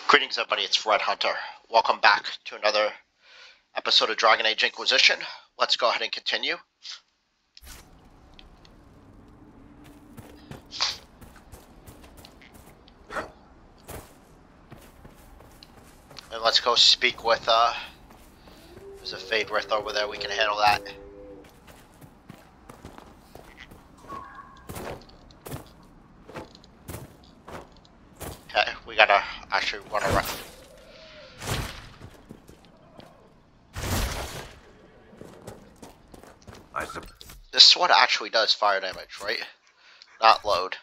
Greetings, everybody. It's Red Hunter. Welcome back to another episode of Dragon Age Inquisition. Let's go ahead and continue. And let's go speak with, there's a Favorith over there. We can handle that. Okay, we gotta actually run around. This sword actually does fire damage, right? Not load.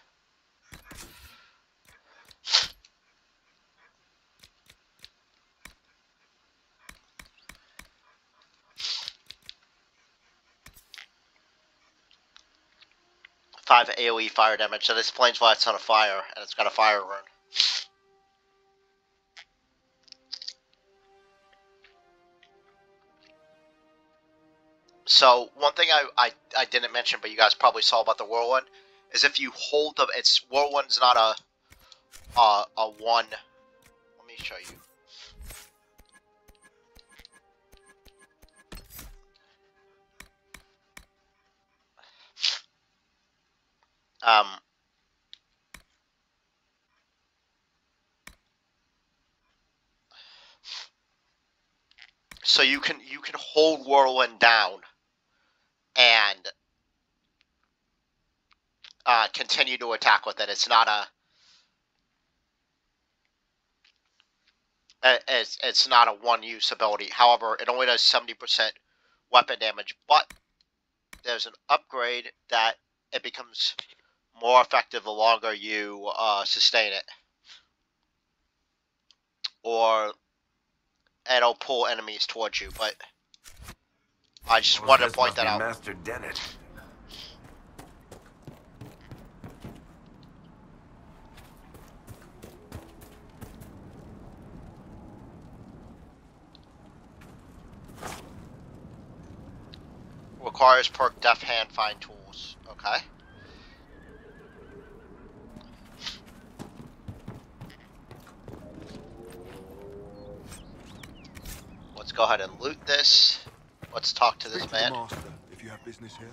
Five AoE fire damage, so this explains why it's on a fire, and it's got a fire rune. So, one thing I didn't mention, but you guys probably saw about the Whirlwind, is if you hold the, Whirlwind's not a one, let me show you. So you can hold Whirlwind down and continue to attack with it. It's not it's not a one-use ability. However, it only does 70% weapon damage, but there's an upgrade that it becomes more effective the longer you sustain it, or it'll pull enemies towards you. But I just wanted to point that out. Master Dennett. Requires perk Deft Hand Find Tools. Okay. Let's go ahead and loot this. Let's talk to this man. Speak to the master if you have business here.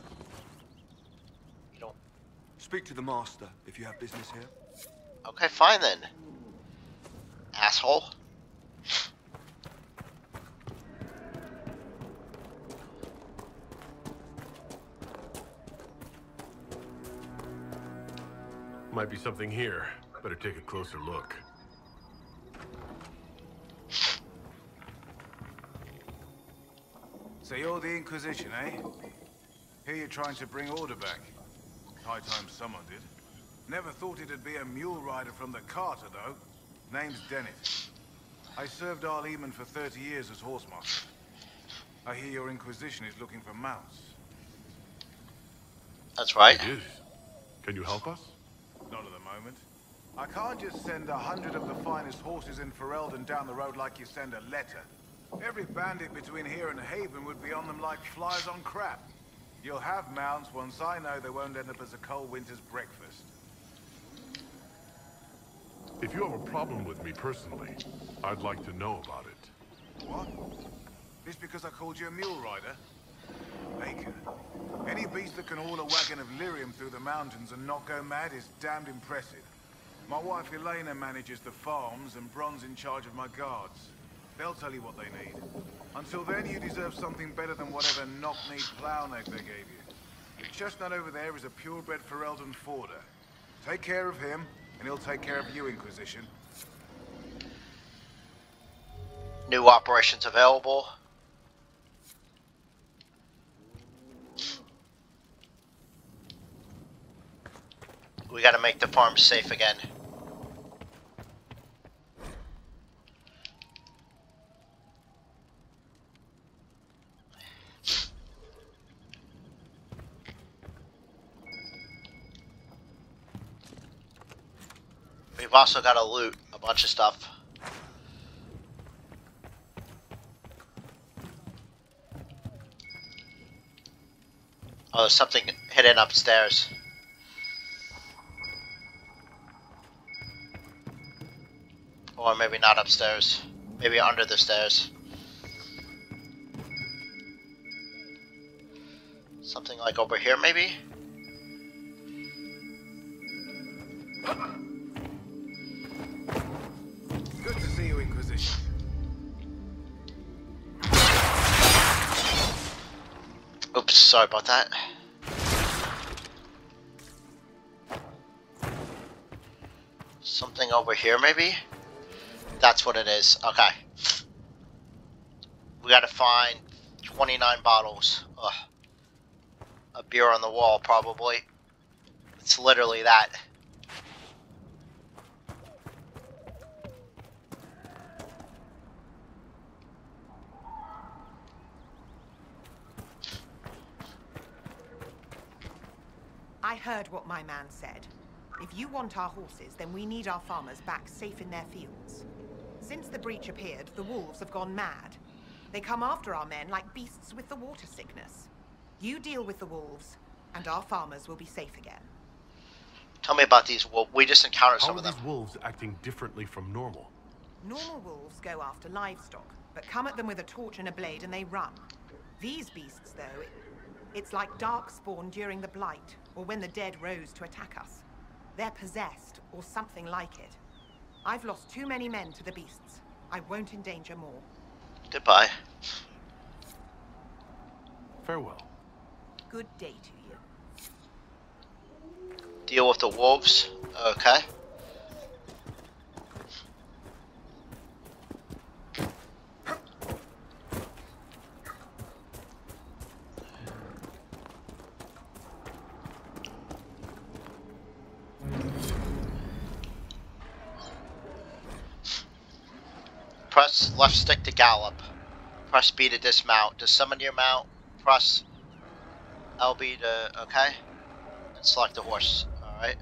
You don't. Speak to the master if you have business here. Okay, fine then. Asshole. Might be something here. Better take a closer look. So you're the Inquisition, eh? Here you're trying to bring order back. High time someone did. Never thought it'd be a mule rider from the Carter, though. Name's Dennett. I served our Leman for 30 years as horsemaster. I hear your Inquisition is looking for mounts. That's right. It is. Can you help us? Not at the moment. I can't just send 100 of the finest horses in Ferelden down the road like you send a letter. Every bandit between here and Haven would be on them like flies on crap. You'll have mounts once I know they won't end up as a cold winter's breakfast. If you have a problem with me personally, I'd like to know about it. What? This because I called you a mule rider? Baker. Any beast that can haul a wagon of lyrium through the mountains and not go mad is damned impressive. My wife Elena manages the farms and Bron's in charge of my guards. They'll tell you what they need. Until then, you deserve something better than whatever knock-kneed plow-neck they gave you. The chestnut over there is a purebred Ferelden forder. Take care of him, and he'll take care of you, Inquisition. New operations available. We gotta make the farm safe again. We've also got to loot a bunch of stuff. Oh, there's something hidden upstairs. Or maybe not upstairs. Maybe under the stairs. Something like over here, maybe? Good to see you, Inquisition. Oops, sorry about that. Something over here, maybe? That's what it is. Okay. We gotta find 29 bottles. Ugh. A beer on the wall, probably. It's literally that. I heard what my man said. If you want our horses, then we need our farmers back safe in their fields. Since the breach appeared, the wolves have gone mad. They come after our men like beasts with the water sickness. You deal with the wolves, and our farmers will be safe again. Tell me about these wolves. We just encountered How some are of them. these wolves acting differently from normal? Normal wolves go after livestock, but come at them with a torch and a blade and they run. These beasts, though, it's like dark spawn during the Blight, or when the dead rose to attack us. They're possessed, or something like it. I've lost too many men to the beasts. I won't endanger more. Goodbye. Farewell. Good day to you. Deal with the wolves. Okay. Press left stick to gallop. Press B to dismount. To summon your mount, press LB to, okay? And select the horse, alright?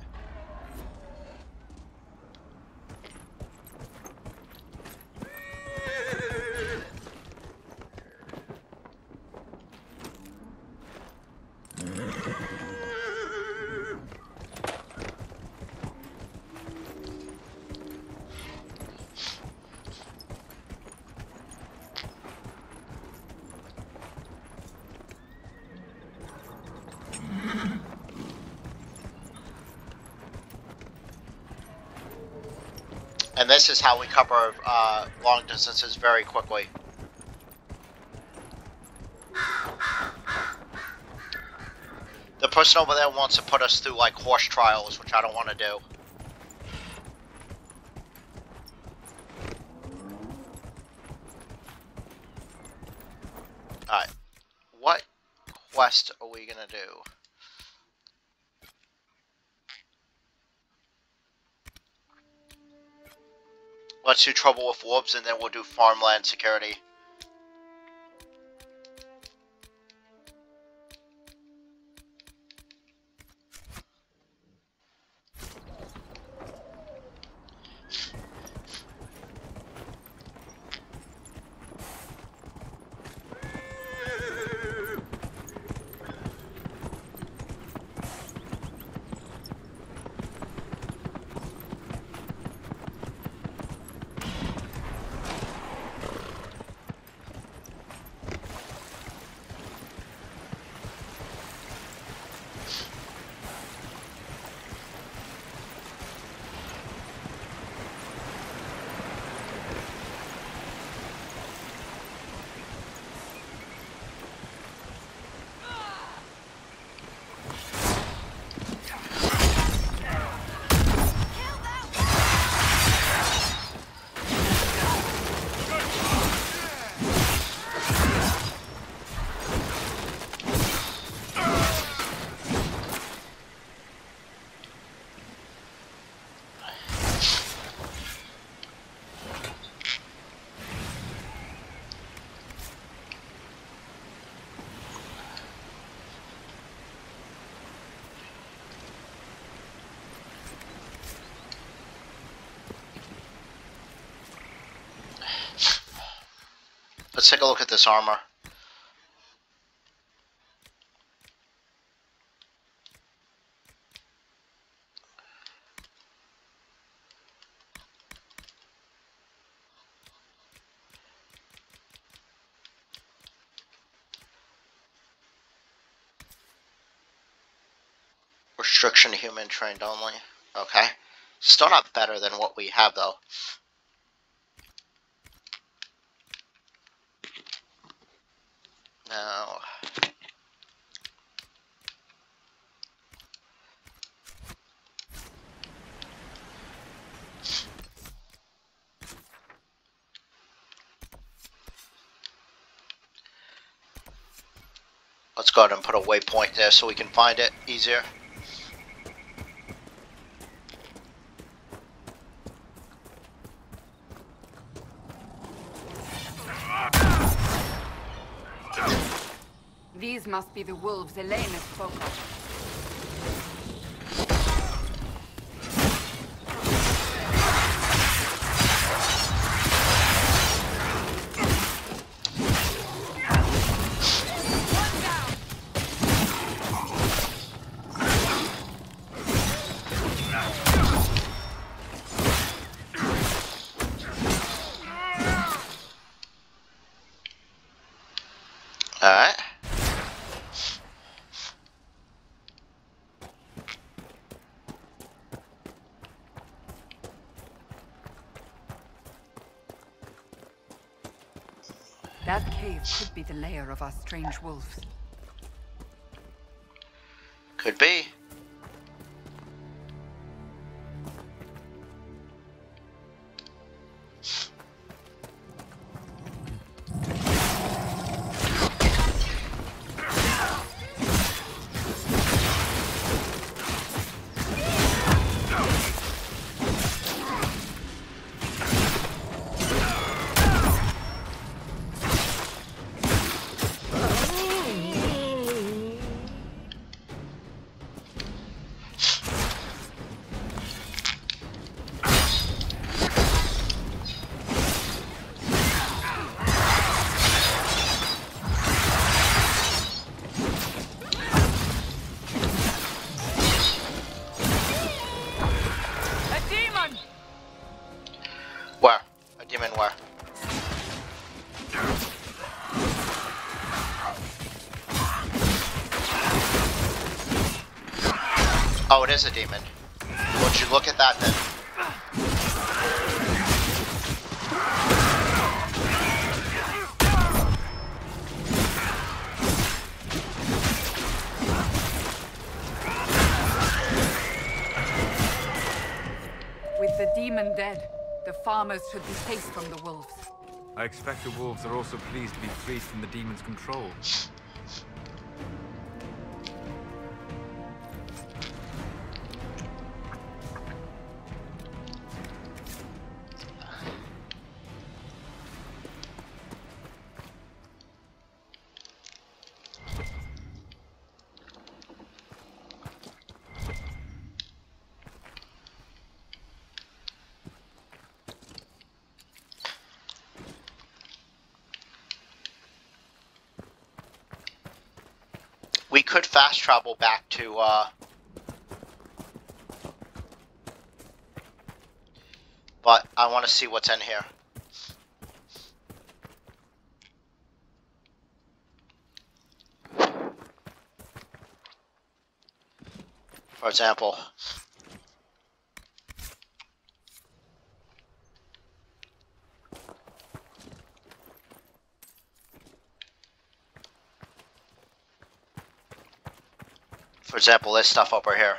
And this is how we cover long distances very quickly. The person over there wants to put us through like horse trials, which I don't want to do. Alright. What quest are we gonna do? Let's do trouble with wolves and then we'll do farmland security. Let's take a look at this armor. Restriction human trained only. Okay. Still not better than what we have though. Now, let's go ahead and put a waypoint there so we can find it easier. These must be the wolves Elena spoke of. Alright. That cave could be the lair of our strange wolves. Could be. Where? A demon where? Oh, it is a demon. Would you look at that then? With the demon dead, the farmers should be safe from the wolves. I expect the wolves are also pleased to be freed from the demon's control. We could fast travel back to, but I want to see what's in here. For example, this stuff over here.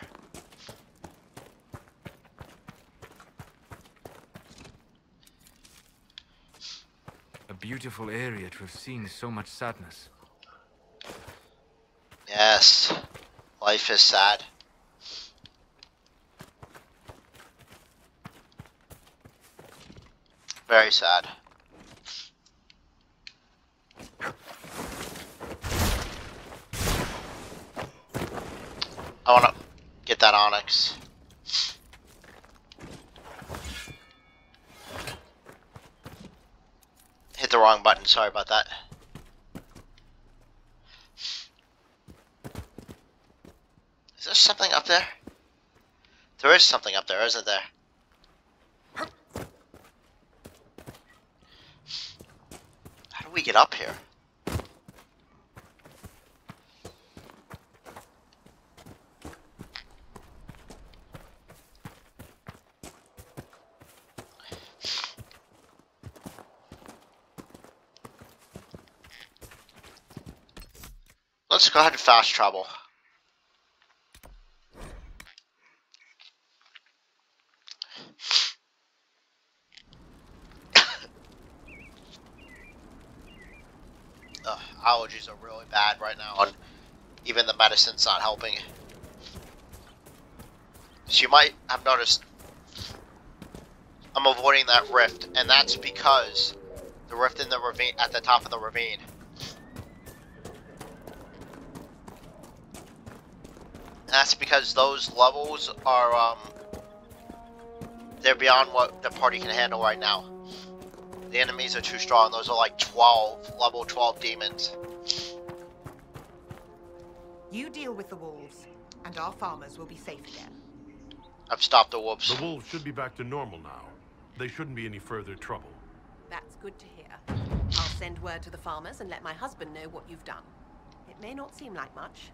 A beautiful area to have seen so much sadness. Yes, life is sad. Very sad. I want to get that onyx. Hit the wrong button, sorry about that. Is there something up there? There is something up there, isn't there? How do we get up here? Let's go ahead and fast travel. Allergies are really bad right now, and even the medicine's not helping. So you might have noticed I'm avoiding that rift, and that's because the rift in the ravine, at the top of the ravine. That's because those levels are, they're beyond what the party can handle right now. The enemies are too strong. Those are like level 12 demons. You deal with the wolves, and our farmers will be safe again. I've stopped the wolves. The wolves should be back to normal now. They shouldn't be any further trouble. That's good to hear. I'll send word to the farmers and let my husband know what you've done. It may not seem like much,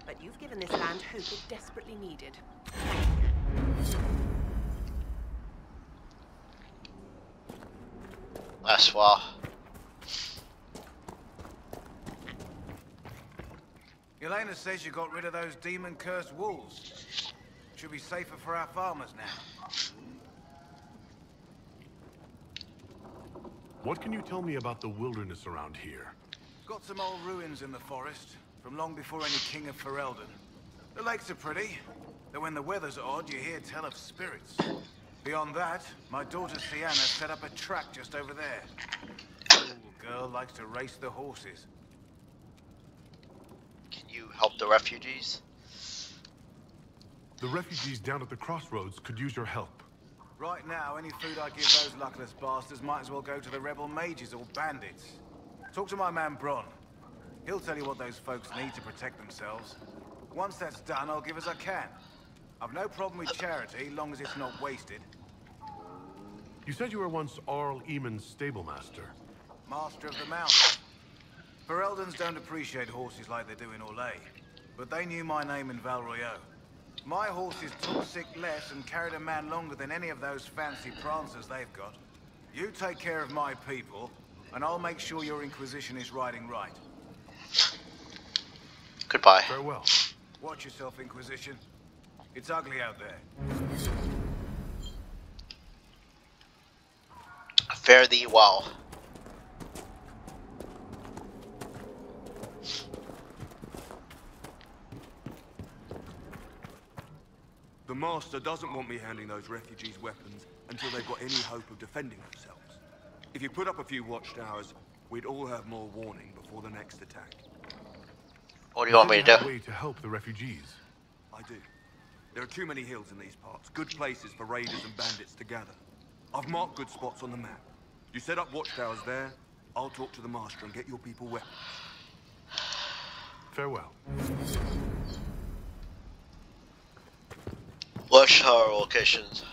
but you've given this land hope it desperately needed. Thank you. As well. Elena says you got rid of those demon-cursed wolves. Should be safer for our farmers now. What can you tell me about the wilderness around here? Got some old ruins in the forest, from long before any king of Ferelden. The lakes are pretty, though when the weather's odd, you hear tell of spirits. Beyond that, my daughter Sienna set up a track just over there. The girl likes to race the horses. Can you help the refugees? The refugees down at the crossroads could use your help. Right now, any food I give those luckless bastards might as well go to the rebel mages or bandits. Talk to my man Bron. He'll tell you what those folks need to protect themselves. Once that's done, I'll give as I can. I've no problem with charity, long as it's not wasted. You said you were once Arl Eamon's stablemaster. Master of the Mountain. Fereldans don't appreciate horses like they do in Orlais, but they knew my name in Val Royeaux. My horses took sick less and carried a man longer than any of those fancy prancers they've got. You take care of my people, and I'll make sure your Inquisition is riding right. Goodbye. Farewell. Watch yourself, Inquisition. It's ugly out there. Fare thee well. The Master doesn't want me handing those refugees weapons until they've got any hope of defending themselves. If you put up a few watchtowers, we'd all have more warning before the next attack. What do you want me to Have a do? way to help the refugees. I do. There are too many hills in these parts, good places for raiders and bandits to gather. I've marked good spots on the map. You set up watchtowers there, I'll talk to the Master and get your people weapons. Farewell. Watchtower locations.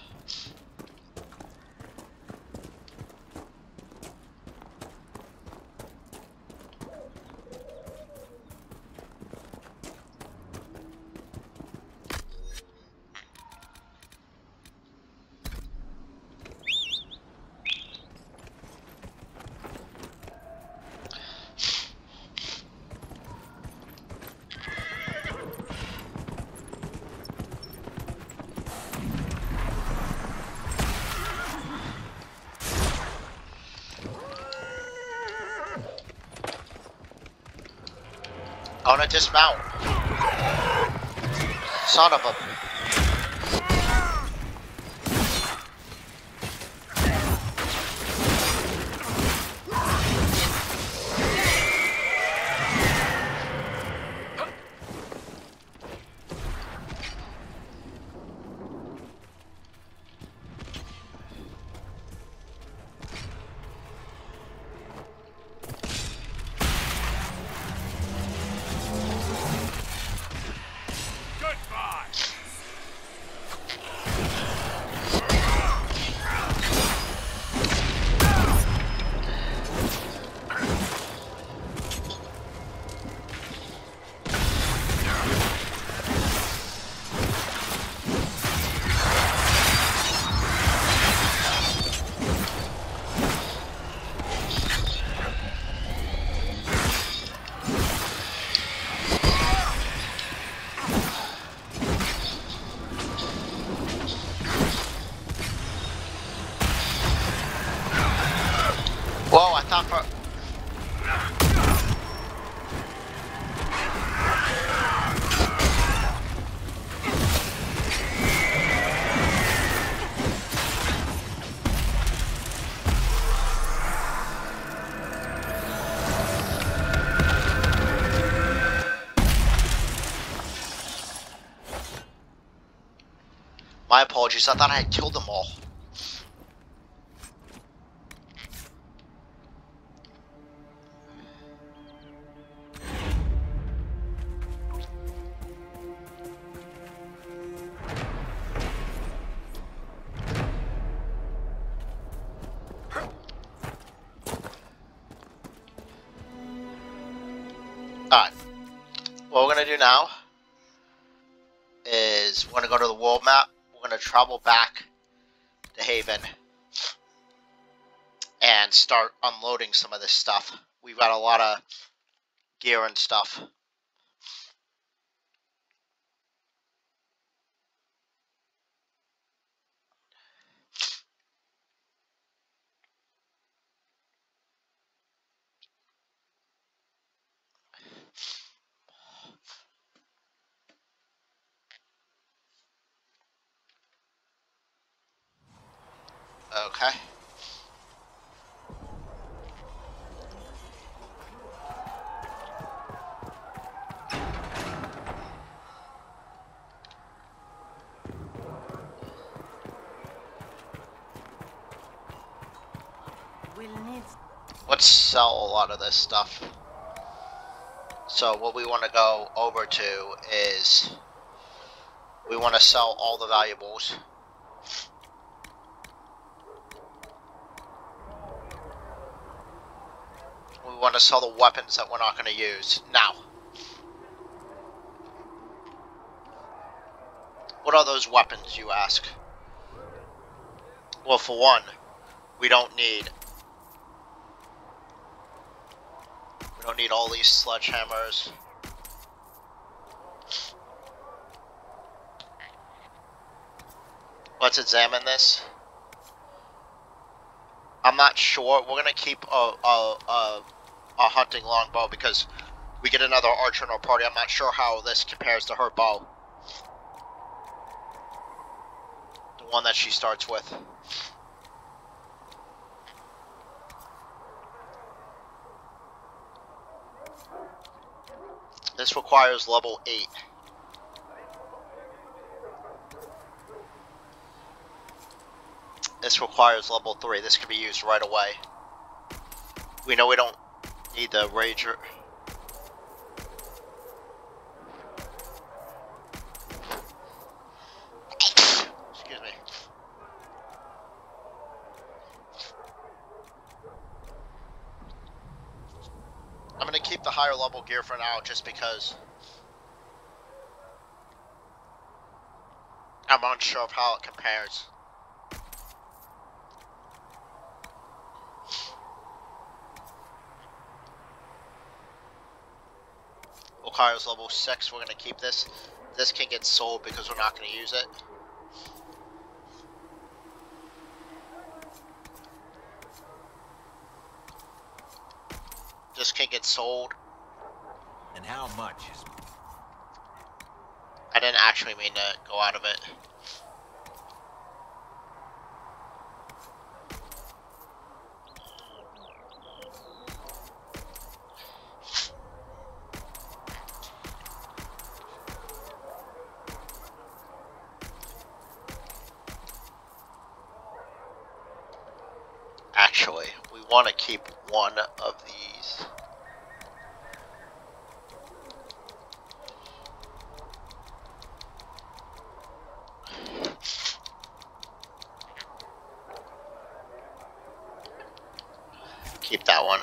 I wanna dismount. Son of a... time for... My apologies, I thought I had killed them all. Alright, what we're going to do now is we're going to go to the world map. We're going to travel back to Haven and start unloading some of this stuff. We've got a lot of gear and stuff. Okay. Let's sell a lot of this stuff. So what we want to go over to is we want to sell all the valuables. We want to sell the weapons that we're not going to use. Now, what are those weapons, you ask? Well, for one, we don't need all these sledgehammers. Let's examine this. I'm not sure. We're gonna keep a hunting longbow because we get another archer in our party. I'm not sure how this compares to her bow, the one that she starts with. This requires level 8. This requires level 3. This can be used right away. We know we don't need the Rager. Excuse me. I'm going to keep the higher level gear for now just because I'm unsure of how it compares. Requires level 6. We're going to keep this. This can get sold because we're not going to use it. This can get sold. And how much is... I didn't actually mean to go out of it. Actually, we want to keep one of these. Keep that one.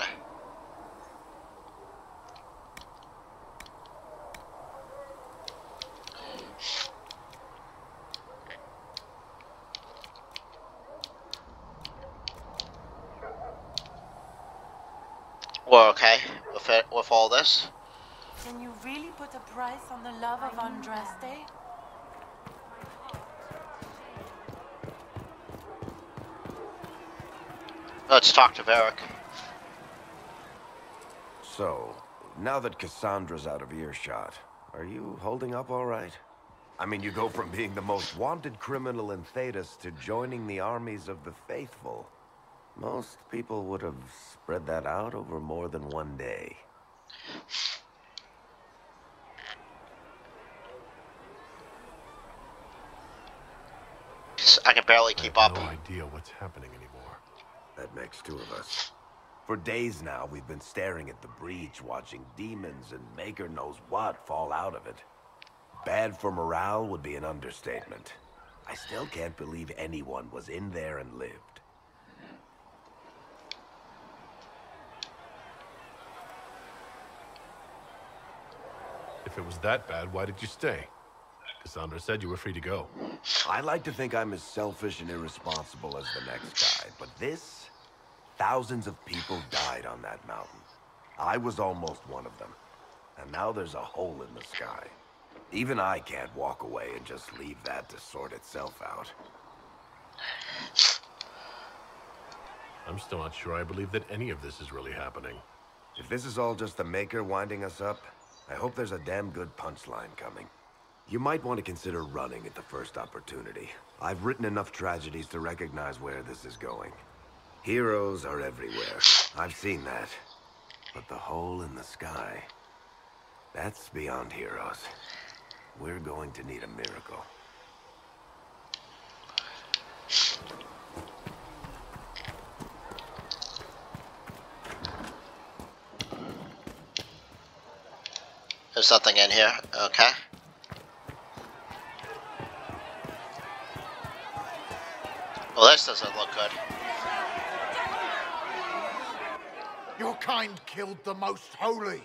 We're okay with it, with all this. Can you really put a price on the love of Andraste? Let's talk to Varric. So, now that Cassandra's out of earshot, are you holding up all right? I mean, you go from being the most wanted criminal in Thedas to joining the armies of the faithful. Most people would have spread that out over more than one day. I can barely keep up. I have no idea what's happening anymore. That makes two of us. For days now, we've been staring at the breach, watching demons and maker knows what fall out of it. Bad for morale would be an understatement. I still can't believe anyone was in there and lived. If it was that bad, why did you stay? Cassandra said you were free to go. I like to think I'm as selfish and irresponsible as the next guy, but this... Thousands of people died on that mountain. I was almost one of them. And now there's a hole in the sky. Even I can't walk away and just leave that to sort itself out. I'm still not sure I believe that any of this is really happening. If this is all just the Maker winding us up, I hope there's a damn good punchline coming. You might want to consider running at the first opportunity. I've written enough tragedies to recognize where this is going. Heroes are everywhere. I've seen that. But the hole in the sky... that's beyond heroes. We're going to need a miracle. There's nothing in here. Okay. Well, this doesn't look good. Your kind killed the most holy.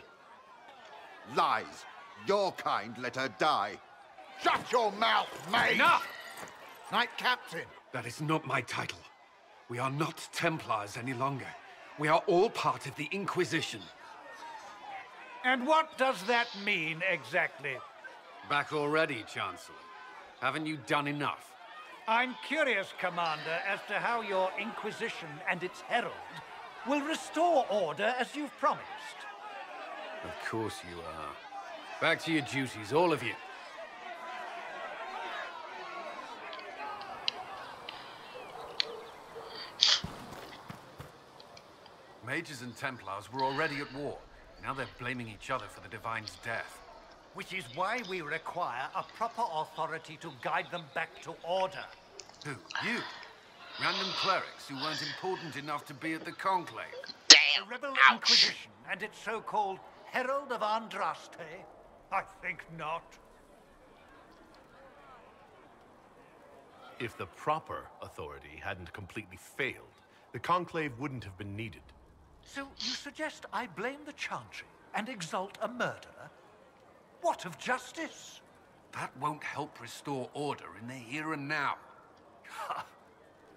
Lies. Your kind let her die. Shut your mouth, mate! Enough! Knight Captain. That is not my title. We are not Templars any longer. We are all part of the Inquisition. And what does that mean, exactly? Back already, Chancellor. Haven't you done enough? I'm curious, Commander, as to how your Inquisition and its herald will restore order as you've promised. Of course you are. Back to your duties, all of you. Mages and Templars were already at war. Now they're blaming each other for the Divine's death. Which is why we require a proper authority to guide them back to order. Who? You? Random clerics who weren't important enough to be at the Conclave? The Rebel Inquisition and its so-called Herald of Andraste? I think not. If the proper authority hadn't completely failed, the Conclave wouldn't have been needed. So you suggest I blame the Chantry and exalt a murderer? What of justice? That won't help restore order in the here and now.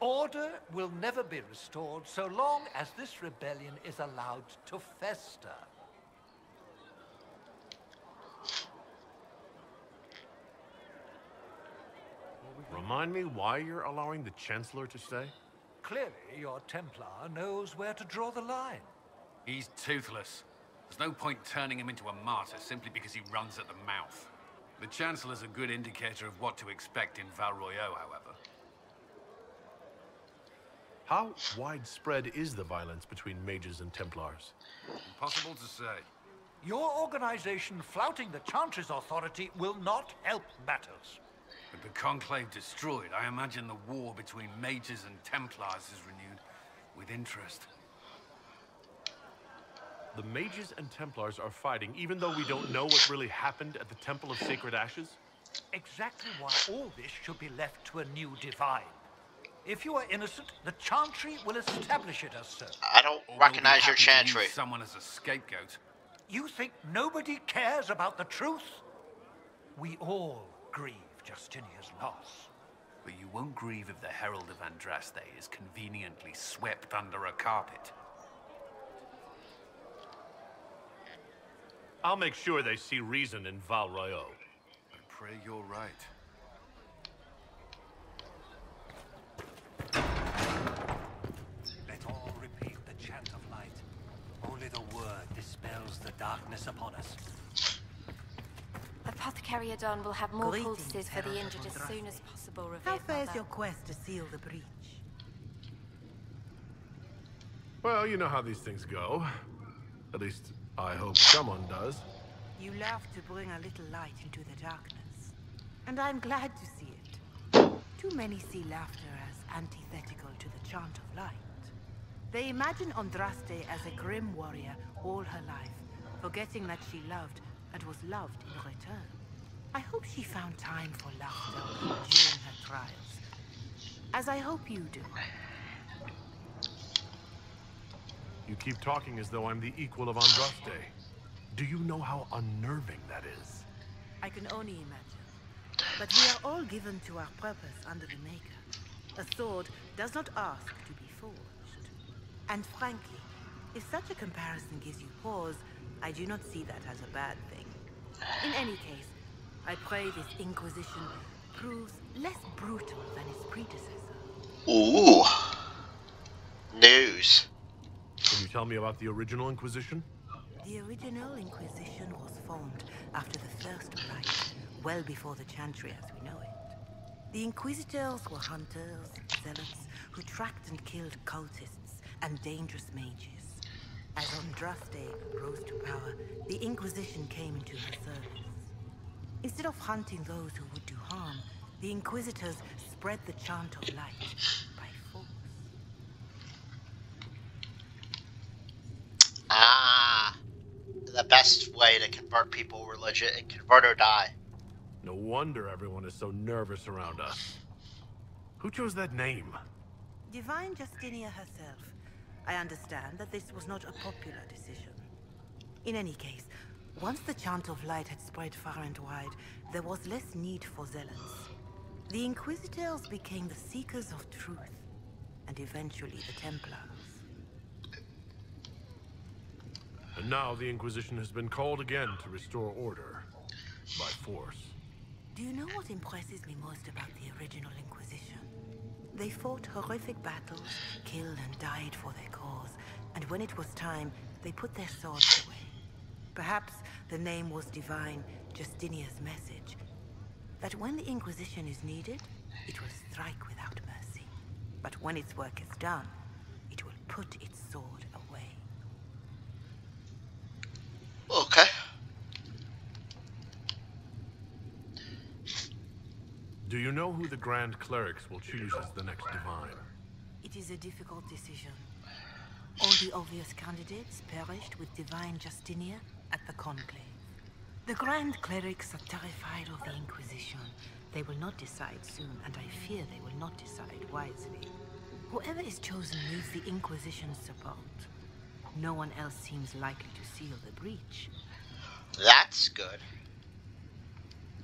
Order will never be restored so long as this rebellion is allowed to fester. Remind me why you're allowing the Chancellor to stay? Clearly, your Templar knows where to draw the line. He's toothless. There's no point turning him into a martyr simply because he runs at the mouth. The Chancellor's a good indicator of what to expect in Val Royeaux, however. How widespread is the violence between mages and Templars? Impossible to say. Your organization flouting the Chantry's authority will not help matters. With the Conclave destroyed, I imagine the war between mages and Templars is renewed with interest. The mages and Templars are fighting even though we don't know what really happened at the Temple of Sacred Ashes? Exactly why all this should be left to a new divine. If you are innocent, the Chantry will establish it as so. I don't recognize your Chantry. Someone as a scapegoat. You think nobody cares about the truth? We all grieve Justinia's loss. But you won't grieve if the Herald of Andraste is conveniently swept under a carpet. I'll make sure they see reason in Val Royeaux. I pray you're right. Let all repeat the chant of light. Only the word dispels madness upon us. Apothecary Adon will have more Greetings, poultices for the Herald injured as Andraste. soon as possible, revered How fares mother. your quest to seal the breach? Well, you know how these things go. At least, I hope someone does. You love to bring a little light into the darkness, and I'm glad to see it. Too many see laughter as antithetical to the chant of light. They imagine Andraste as a grim warrior all her life, forgetting that she loved and was loved in return. I hope she found time for laughter during her trials, as I hope you do. You keep talking as though I'm the equal of Andraste. Do you know how unnerving that is? I can only imagine. But we are all given to our purpose under the Maker. A sword does not ask to be forged. And frankly, if such a comparison gives you pause, I do not see that as a bad thing. In any case, I pray this Inquisition proves less brutal than its predecessor. Ooh. News. Can you tell me about the original Inquisition? The original Inquisition was formed after the First Blight, well before the Chantry as we know it. The Inquisitors were hunters, zealots, who tracked and killed cultists and dangerous mages. As Andraste rose to power, the Inquisition came into her service. Instead of hunting those who would do harm, the Inquisitors spread the chant of light by force. Ah, the best way to convert people religion and convert or die. No wonder everyone is so nervous around us. Who chose that name? Divine Justinia herself. I understand that this was not a popular decision. In any case, once the chant of light had spread far and wide, there was less need for zealots. The Inquisitors became the seekers of truth, and eventually the Templars. And now the Inquisition has been called again to restore order. By force. Do you know what impresses me most about the original Inquisition? They fought horrific battles, killed and died for their cause, and when it was time, they put their swords away. Perhaps the name was Divine Justinia's message, that when the Inquisition is needed, it will strike without mercy. But when its work is done, it will put its sword away. Okay. Do you know who the Grand Clerics will choose as the next Divine? It is a difficult decision. All the obvious candidates perished with Divine Justinia at the Conclave. The Grand Clerics are terrified of the Inquisition. They will not decide soon, and I fear they will not decide wisely. Whoever is chosen needs the Inquisition's support. No one else seems likely to seal the breach. That's good.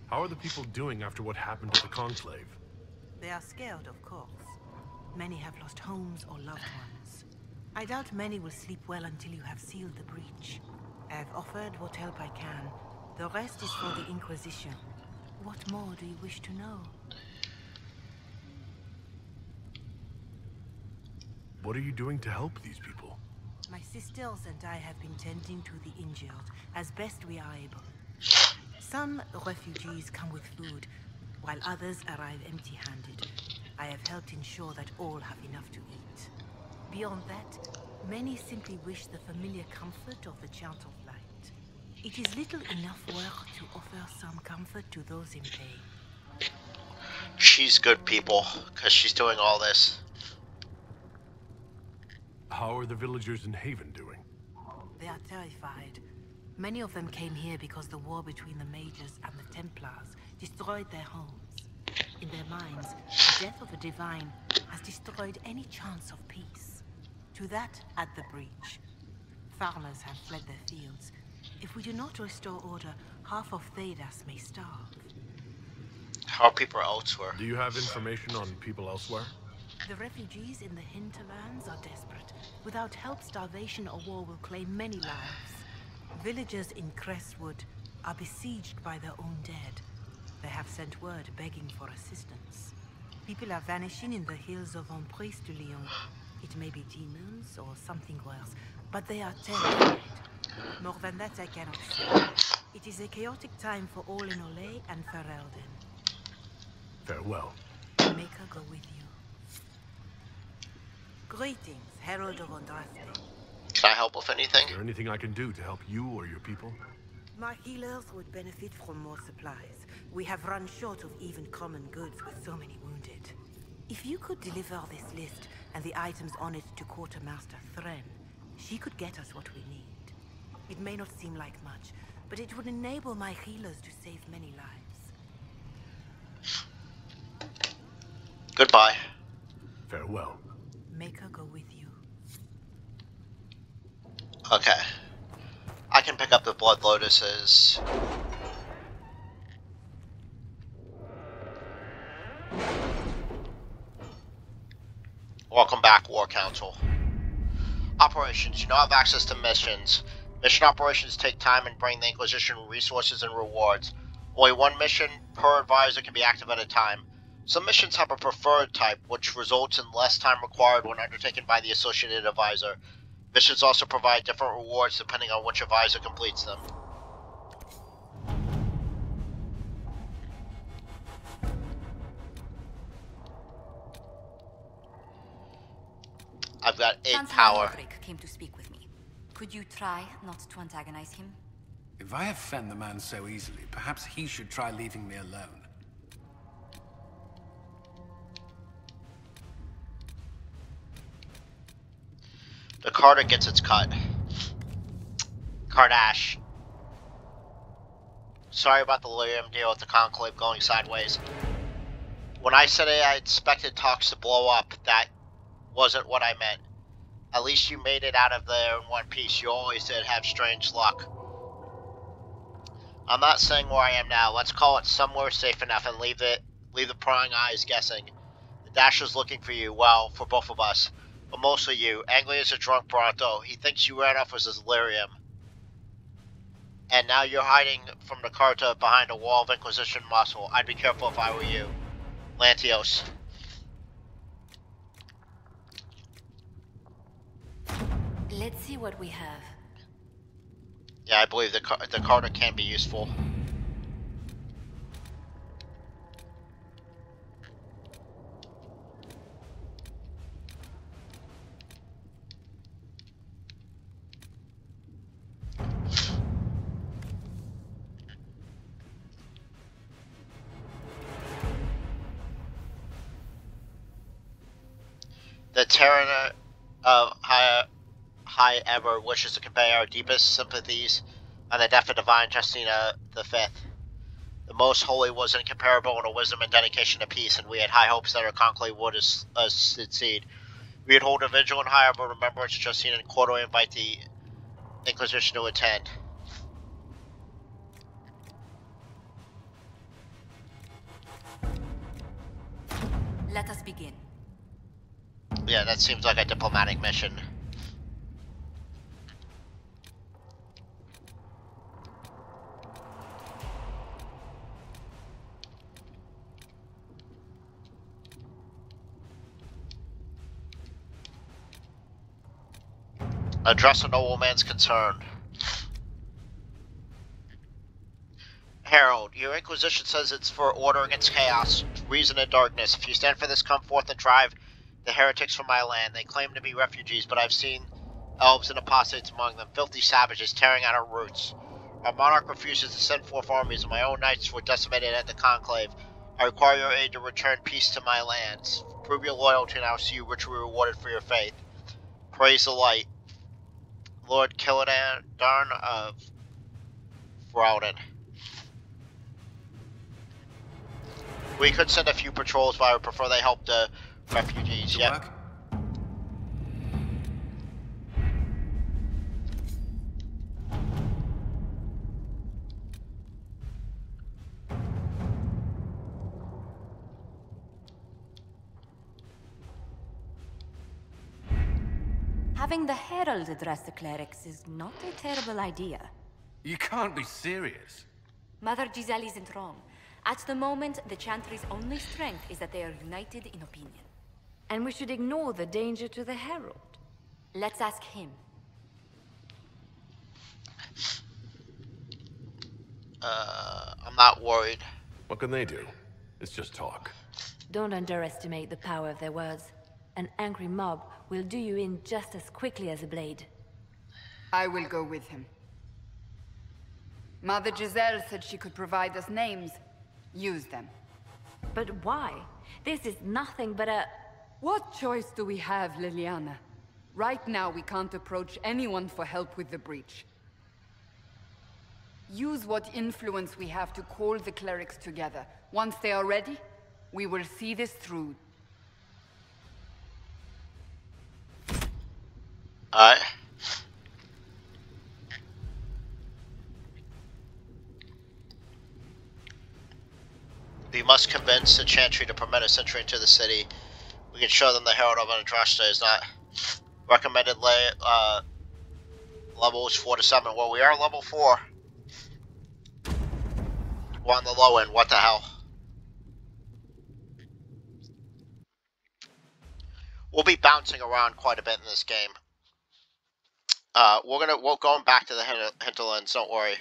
How are the people doing after what happened to the Conclave? They are scared, of course. Many have lost homes or loved ones. I doubt many will sleep well until you have sealed the breach. I have offered what help I can. The rest is for the Inquisition. What more do you wish to know? What are you doing to help these people? My sisters and I have been tending to the injured as best we are able. Some refugees come with food, while others arrive empty-handed. I have helped ensure that all have enough to eat. Beyond that, many simply wish the familiar comfort of the chant of light. It is little enough work to offer some comfort to those in pain. She's good people, because she's doing all this. How are the villagers in Haven doing? They are terrified. Many of them came here because the war between the Mages and the Templars destroyed their homes. In their minds, the death of a Divine has destroyed any chance of peace. To that, add the breach. Farmers have fled their fields. If we do not restore order, half of Thedas may starve. How are people elsewhere? Do you have information on people elsewhere? The refugees in the hinterlands are desperate. Without help, starvation or war will claim many lives. Villagers in Crestwood are besieged by their own dead. They have sent word begging for assistance. People are vanishing in the hills of Emprise de Lyon. It may be demons or something worse, but they are terrified. More than that, I cannot say. It is a chaotic time for all in Olay and Ferelden. Farewell. Make her go with you. Greetings, Herald of Andraste. Can I help with anything? Is there anything I can do to help you or your people? My healers would benefit from more supplies. We have run short of even common goods with so many wounded. If you could deliver this list and the items on it to Quartermaster Thren, she could get us what we need. It may not seem like much, but it would enable my healers to save many lives. Goodbye. Farewell. Make her go with you. Okay. I can pick up the Blood Lotuses. Welcome back, War Council. Operations. You now have access to missions. Mission operations take time and bring the Inquisition resources and rewards. Only one mission per advisor can be active at a time. Some missions have a preferred type, which results in less time required when undertaken by the associated advisor. Missions also provide different rewards depending on which advisor completes them. I've got 8 power. Came to speak with me. Could you try not to antagonize him? If I offend the man so easily, perhaps he should try leaving me alone. The Carter gets its cut. Kardash. Sorry about the Lyrium deal with the Conclave going sideways. When I said I expected talks to blow up, that wasn't what I meant. At least you made it out of there in one piece. You always did have strange luck. I'm not saying where I am now. Let's call it somewhere safe enough and leave the prying eyes guessing. The Dasher's looking for you, well, for both of us. But mostly you. Angly is a drunk Bronto. He thinks you ran off with his Lyrium. And now you're hiding from the Carta behind a wall of Inquisition muscle. I'd be careful if I were you. Lantios. Let's see what we have. Yeah, I believe the Carta can be useful. The Terran of High Ever wishes to convey our deepest sympathies on the death of Divine Justina V. The Most Holy was incomparable in her wisdom and dedication to peace, and we had high hopes that her conclave would succeed. We would hold a vigil in High Ever remembrance of Justina and quarterly invite the Inquisition to attend. Let us begin. Yeah, that seems like a diplomatic mission. Address a nobleman's concern. Herald, your Inquisition says it's for order against chaos, reason and darkness. If you stand for this, come forth and drive the heretics from my land. They claim to be refugees, but I've seen elves and apostates among them, filthy savages tearing at our roots. Our monarch refuses to send forth armies, and my own knights were decimated at the Conclave. I require your aid to return peace to my lands. Prove your loyalty, and I will see you richly rewarded for your faith. Praise the light. Lord Killidan of Ferelden. We could send a few patrols, but I would prefer they help the refugees. Yep. Having the Herald address the clerics is not a terrible idea. You can't be serious. Mother Giselle isn't wrong. At the moment, the Chantry's only strength is that they are united in opinion. And we should ignore the danger to the Herald. Let's ask him. I'm not worried. What can they do? It's just talk. Don't underestimate the power of their words. An angry mob will do you in just as quickly as a blade. I will go with him. Mother Giselle said she could provide us names. Use them. But why? This is nothing but a... What choice do we have, Liliana? Right now, we can't approach anyone for help with the breach. Use what influence we have to call the clerics together. Once they are ready, we will see this through. Alright. We must convince the Chantry to permit us entry into the city. We can show them the Herald of Andraste is not recommended level is 4 to 7. Well, we are level 4. We're on the low end. What the hell? We'll be bouncing around quite a bit in this game. We're going back to the hinterlands. Don't worry.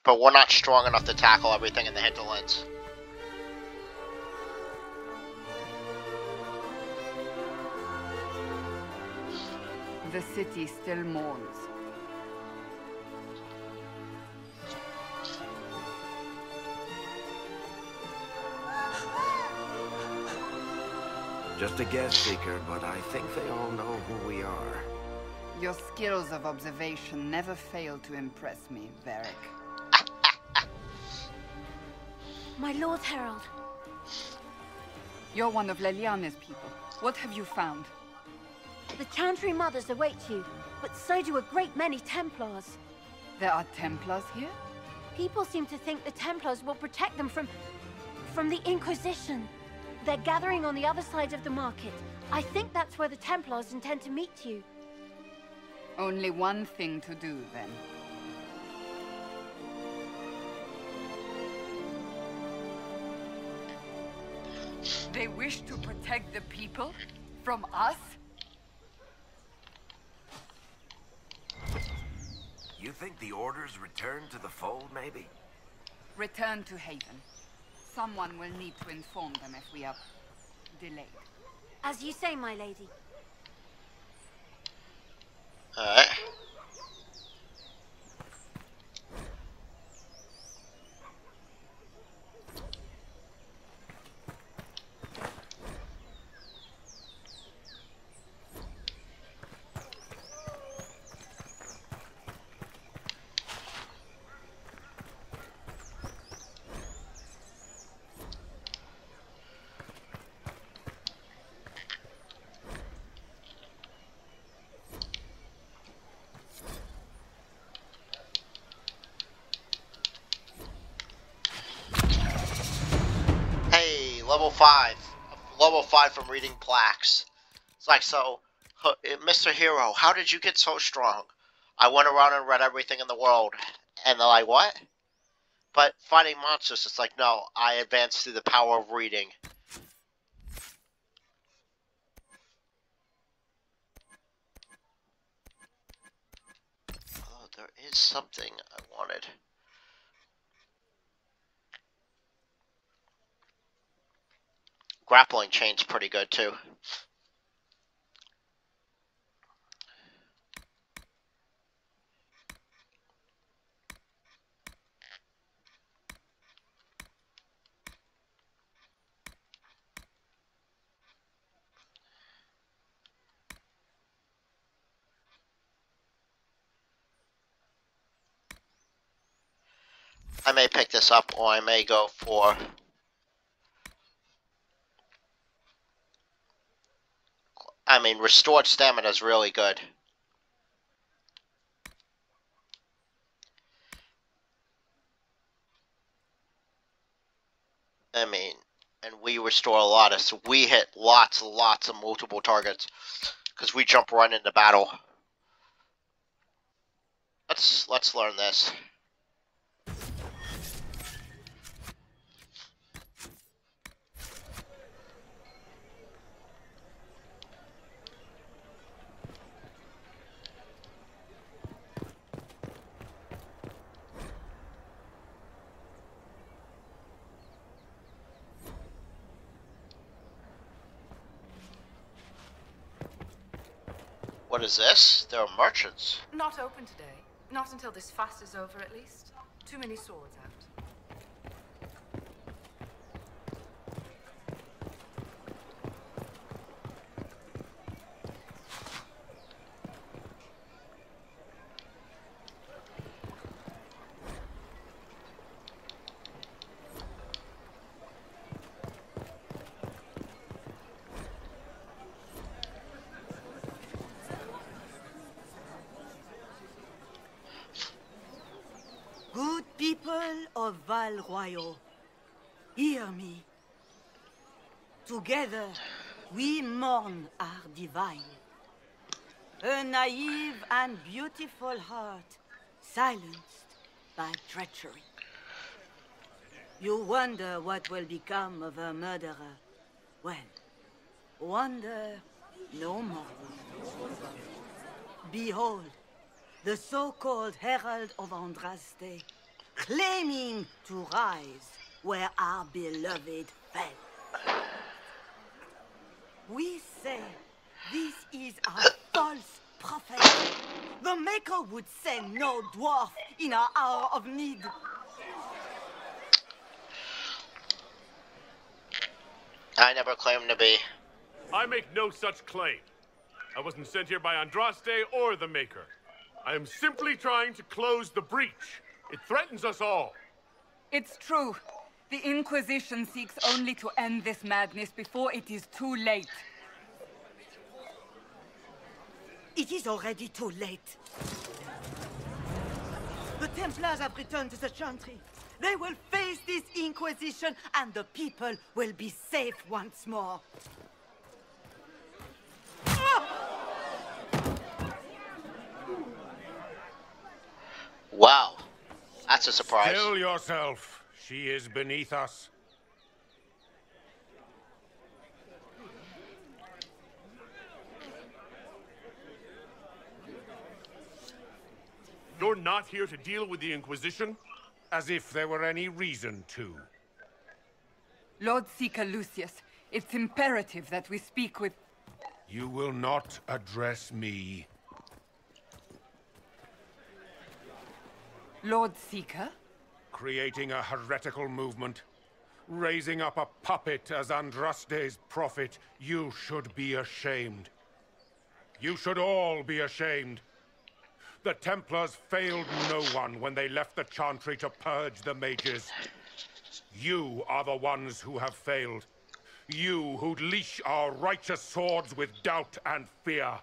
But we're not strong enough to tackle everything in the hinterlands. The city still mourns. Just a guess, Seeker, but I think they all know who we are. Your skills of observation never fail to impress me, Varric. My Lord Herald. You're one of Leliane's people. What have you found? The Chantry mothers await you, but so do a great many Templars. There are Templars here? People seem to think the Templars will protect them from the Inquisition. They're gathering on the other side of the market. I think that's where the Templars intend to meet you. Only one thing to do, then. They wish to protect the people? From us? You think the Order's returned to the fold, maybe? Return to Haven. Someone will need to inform them if we are delayed. As you say, my lady. Alright. Level 5 from reading plaques. It's like, so, Mr. Hero, how did you get so strong? I went around and read everything in the world. And they're like, what? But fighting monsters, it's like, no, I advanced through the power of reading. Oh, there is something I wanted. Grappling chain's pretty good too. I may pick this up, or I may go for... I mean, restored stamina is really good. I mean, and we restore a lot of, so we hit lots of multiple targets, because we jump right into battle. Let's learn this. What is this? There are merchants. Not open today. Not until this fast is over, at least. Too many swords out. Good people of Val Royal, hear me. Together, we mourn our divine. A naive and beautiful heart, silenced by treachery. You wonder what will become of a murderer. Well, wonder no more. Behold, the so-called Herald of Andraste, claiming to rise where our beloved fell. We say this is a false prophet. The Maker would send no dwarf in our hour of need. I never claimed to be. I make no such claim. I wasn't sent here by Andraste or the Maker. I am simply trying to close the breach. It threatens us all. It's true. The Inquisition seeks only to end this madness before it is too late. It is already too late. The Templars have returned to the Chantry. They will face this Inquisition, and the people will be safe once more. Wow. That's a surprise. Still yourself. She is beneath us. You're not here to deal with the Inquisition? As if there were any reason to. Lord Seeker Lucius, it's imperative that we speak with... You will not address me. Lord Seeker? Creating a heretical movement. Raising up a puppet as Andraste's prophet. You should be ashamed. You should all be ashamed. The Templars failed no one when they left the Chantry to purge the mages. You are the ones who have failed. You who'd leash our righteous swords with doubt and fear.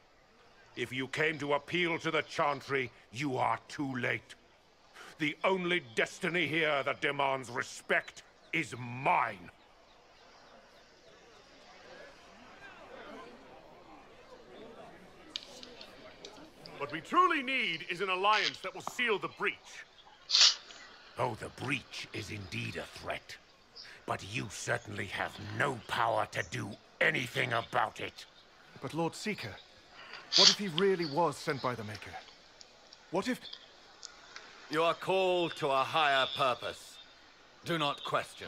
If you came to appeal to the Chantry, you are too late. The only destiny here that demands respect is mine. What we truly need is an alliance that will seal the breach. Oh, the breach is indeed a threat. But you certainly have no power to do anything about it. But Lord Seeker, what if he really was sent by the Maker? What if... You are called to a higher purpose. Do not question.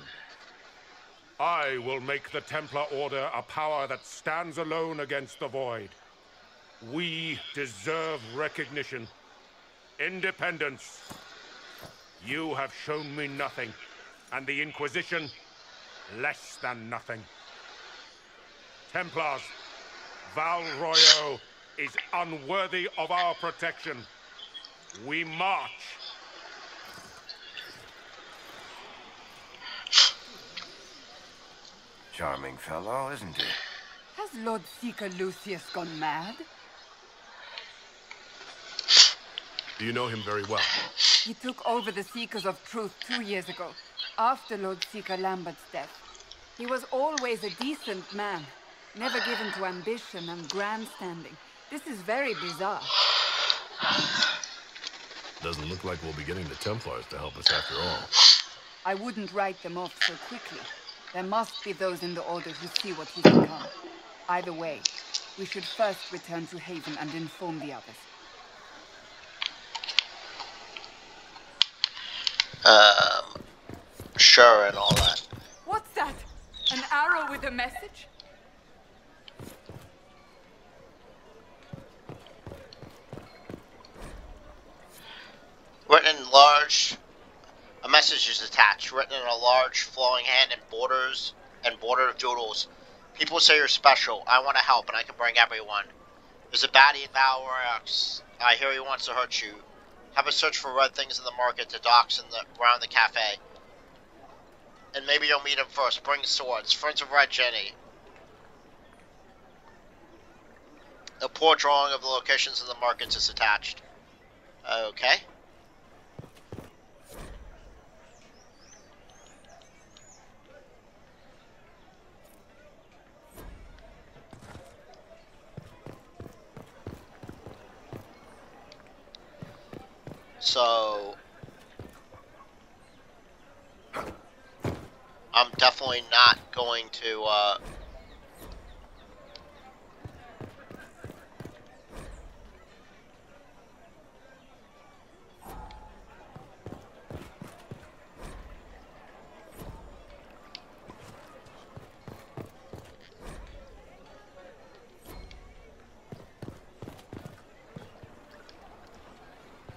I will make the Templar Order a power that stands alone against the Void. We deserve recognition. Independence. You have shown me nothing, and the Inquisition, less than nothing. Templars, Val Royal is unworthy of our protection. We march. Charming fellow, isn't he? Has Lord Seeker Lucius gone mad? Do you know him very well? He took over the Seekers of Truth 2 years ago, after Lord Seeker Lambert's death. He was always a decent man, never given to ambition and grandstanding. This is very bizarre. Doesn't look like we'll be getting the Templars to help us after all. I wouldn't write them off so quickly. There must be those in the Order who see what he's become. Either way, we should first return to Haven and inform the others. Sure and all that. What's that? An arrow with a message? A message is attached, written in a large, flowing hand in border of doodles. People say you're special. I want to help, and I can bring everyone. There's a baddie in Valrox. I hear he wants to hurt you. Have a search for red things in the market, the docks, and around the cafe. And maybe you'll meet him first. Bring swords. Friends of Red Jenny. A poor drawing of the locations in the markets is attached. Okay. So, I'm definitely not going to,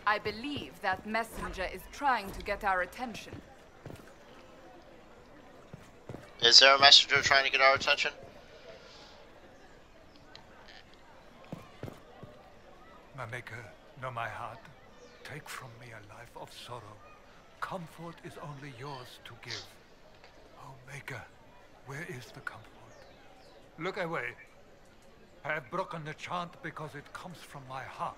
I believe that messenger is trying to get our attention. Is there a messenger trying to get our attention? My maker, know my heart. Take from me a life of sorrow. Comfort is only yours to give. Oh, maker, where is the comfort? Look away. I have broken the chant because it comes from my heart.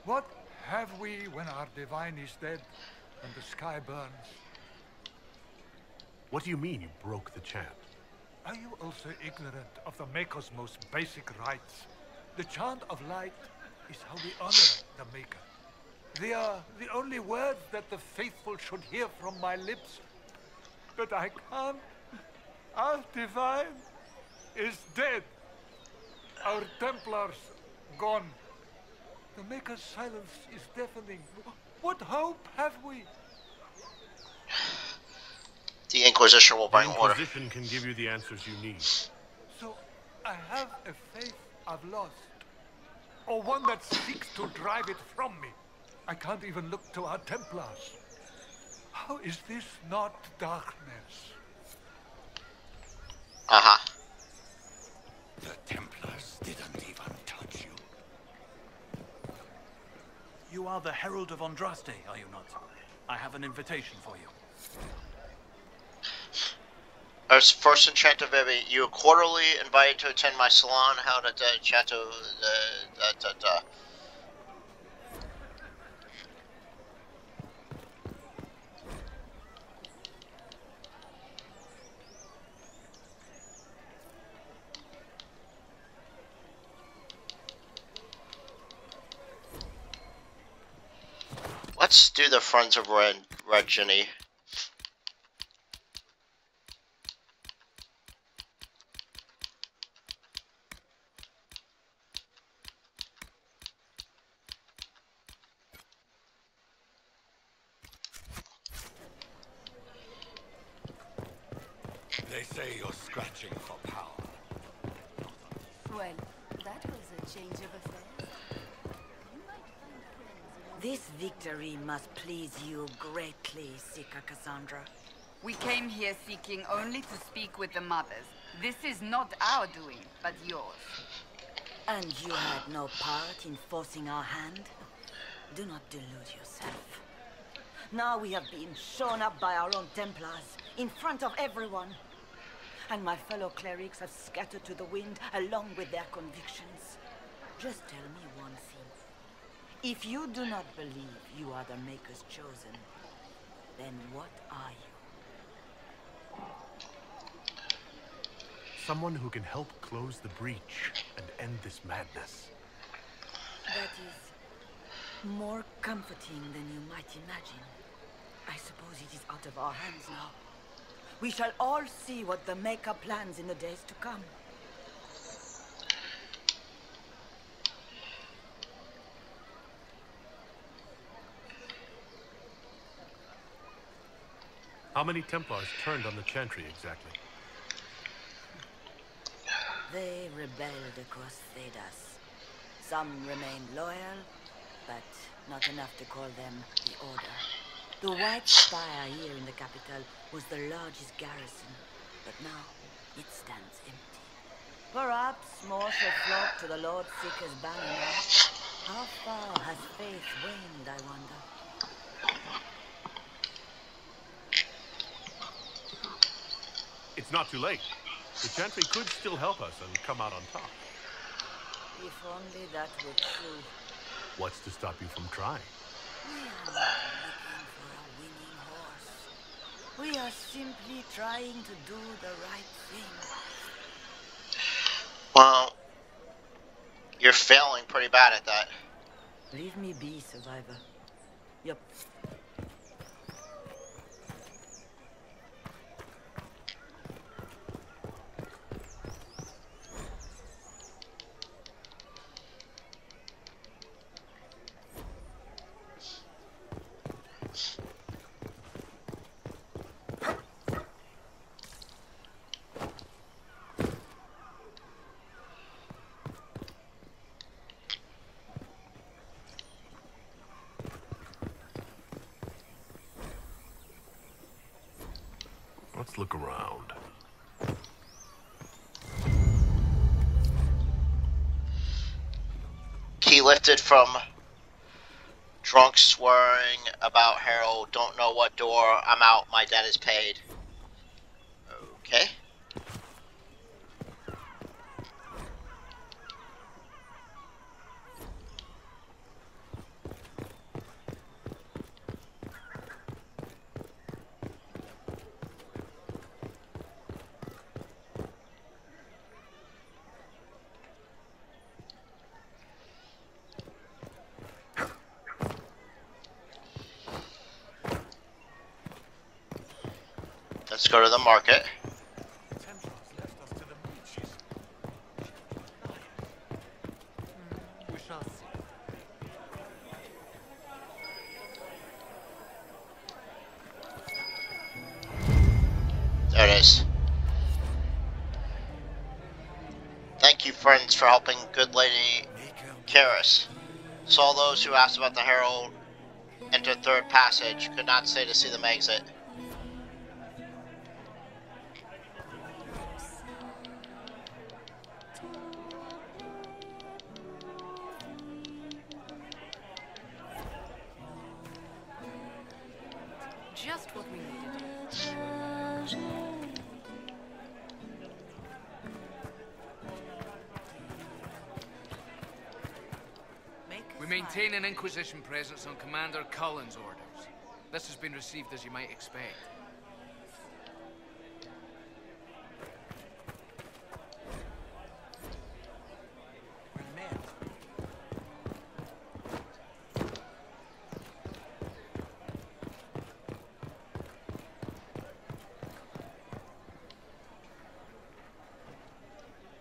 What have we when our divine is dead and the sky burns? What do you mean you broke the chant? Are you also ignorant of the Maker's most basic rites? The chant of light is how we honor the Maker. They are the only words that the faithful should hear from my lips. But I can't. Our divine is dead. Our Templars gone. The Maker's silence is deafening. What hope have we? The Inquisition will bring order. The Inquisition can give you the answers you need. So, I have a faith I've lost. Or one that seeks to drive it from me. I can't even look to our Templars. How is this not darkness? Uh-huh. The Templars didn't even touch you. You are the Herald of Andraste, are you not? I have an invitation for you. As first enchanter, baby, you are quarterly invited to attend my salon held at the Chateau. Let's do the Friends of Red Jenny. They say you're scratching for power. Well, that was a change of affairs. This victory must please you greatly, Sika Cassandra. We came here seeking only to speak with the mothers. This is not our doing, but yours. And you had no part in forcing our hand? Do not delude yourself. Now we have been shown up by our own Templars, in front of everyone. And my fellow clerics have scattered to the wind along with their convictions. Just tell me one thing. If you do not believe you are the Maker's chosen, then what are you? Someone who can help close the breach and end this madness. That is more comforting than you might imagine. I suppose it is out of our hands now. We shall all see what the Maker plans in the days to come. How many Templars turned on the Chantry exactly? They rebelled across Thedas. Some remained loyal, but not enough to call them the Order. The White Spire here in the capital was the largest garrison, but now it stands empty. Perhaps more shall flock to the Lord Seeker's banner now. How far has faith waned, I wonder? It's not too late. The Chantry could still help us and come out on top. If only that were true. What's to stop you from trying? We are not looking for a winning horse. We are simply trying to do the right thing. Well, you're failing pretty bad at that. Leave me be, survivor. Yup. Let's look around. Key lifted from drunk swearing about Harold. Don't know what door. I'm out. My debt is paid. Okay. Let's go to the market. We shall see. There it is. Thank you, friends, for helping good lady Karis. Saw those who asked about the Herald enter third passage. Could not stay to see them exit. Just what we needed. We maintain an Inquisition presence on Commander Cullen's orders. This has been received as you might expect.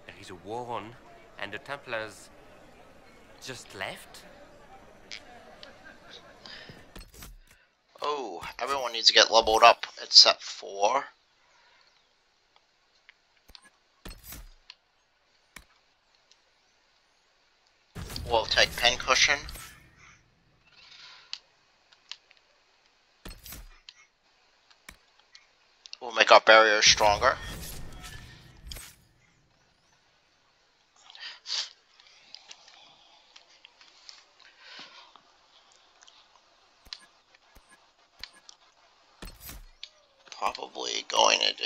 There is a war on, and the Templars just left? Oh, everyone needs to get leveled up except for... We'll take Pincushion. We'll make our barriers stronger. Probably going to do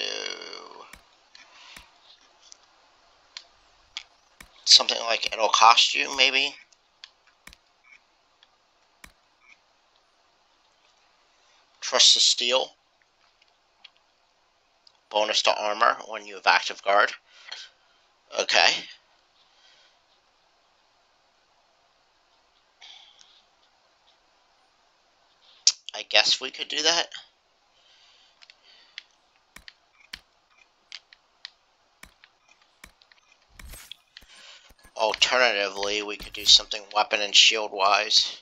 something like it'll cost you, maybe. Trust the Steel. Bonus to armor when you have active guard. Okay. I guess we could do that. Alternatively, we could do something weapon and shield wise.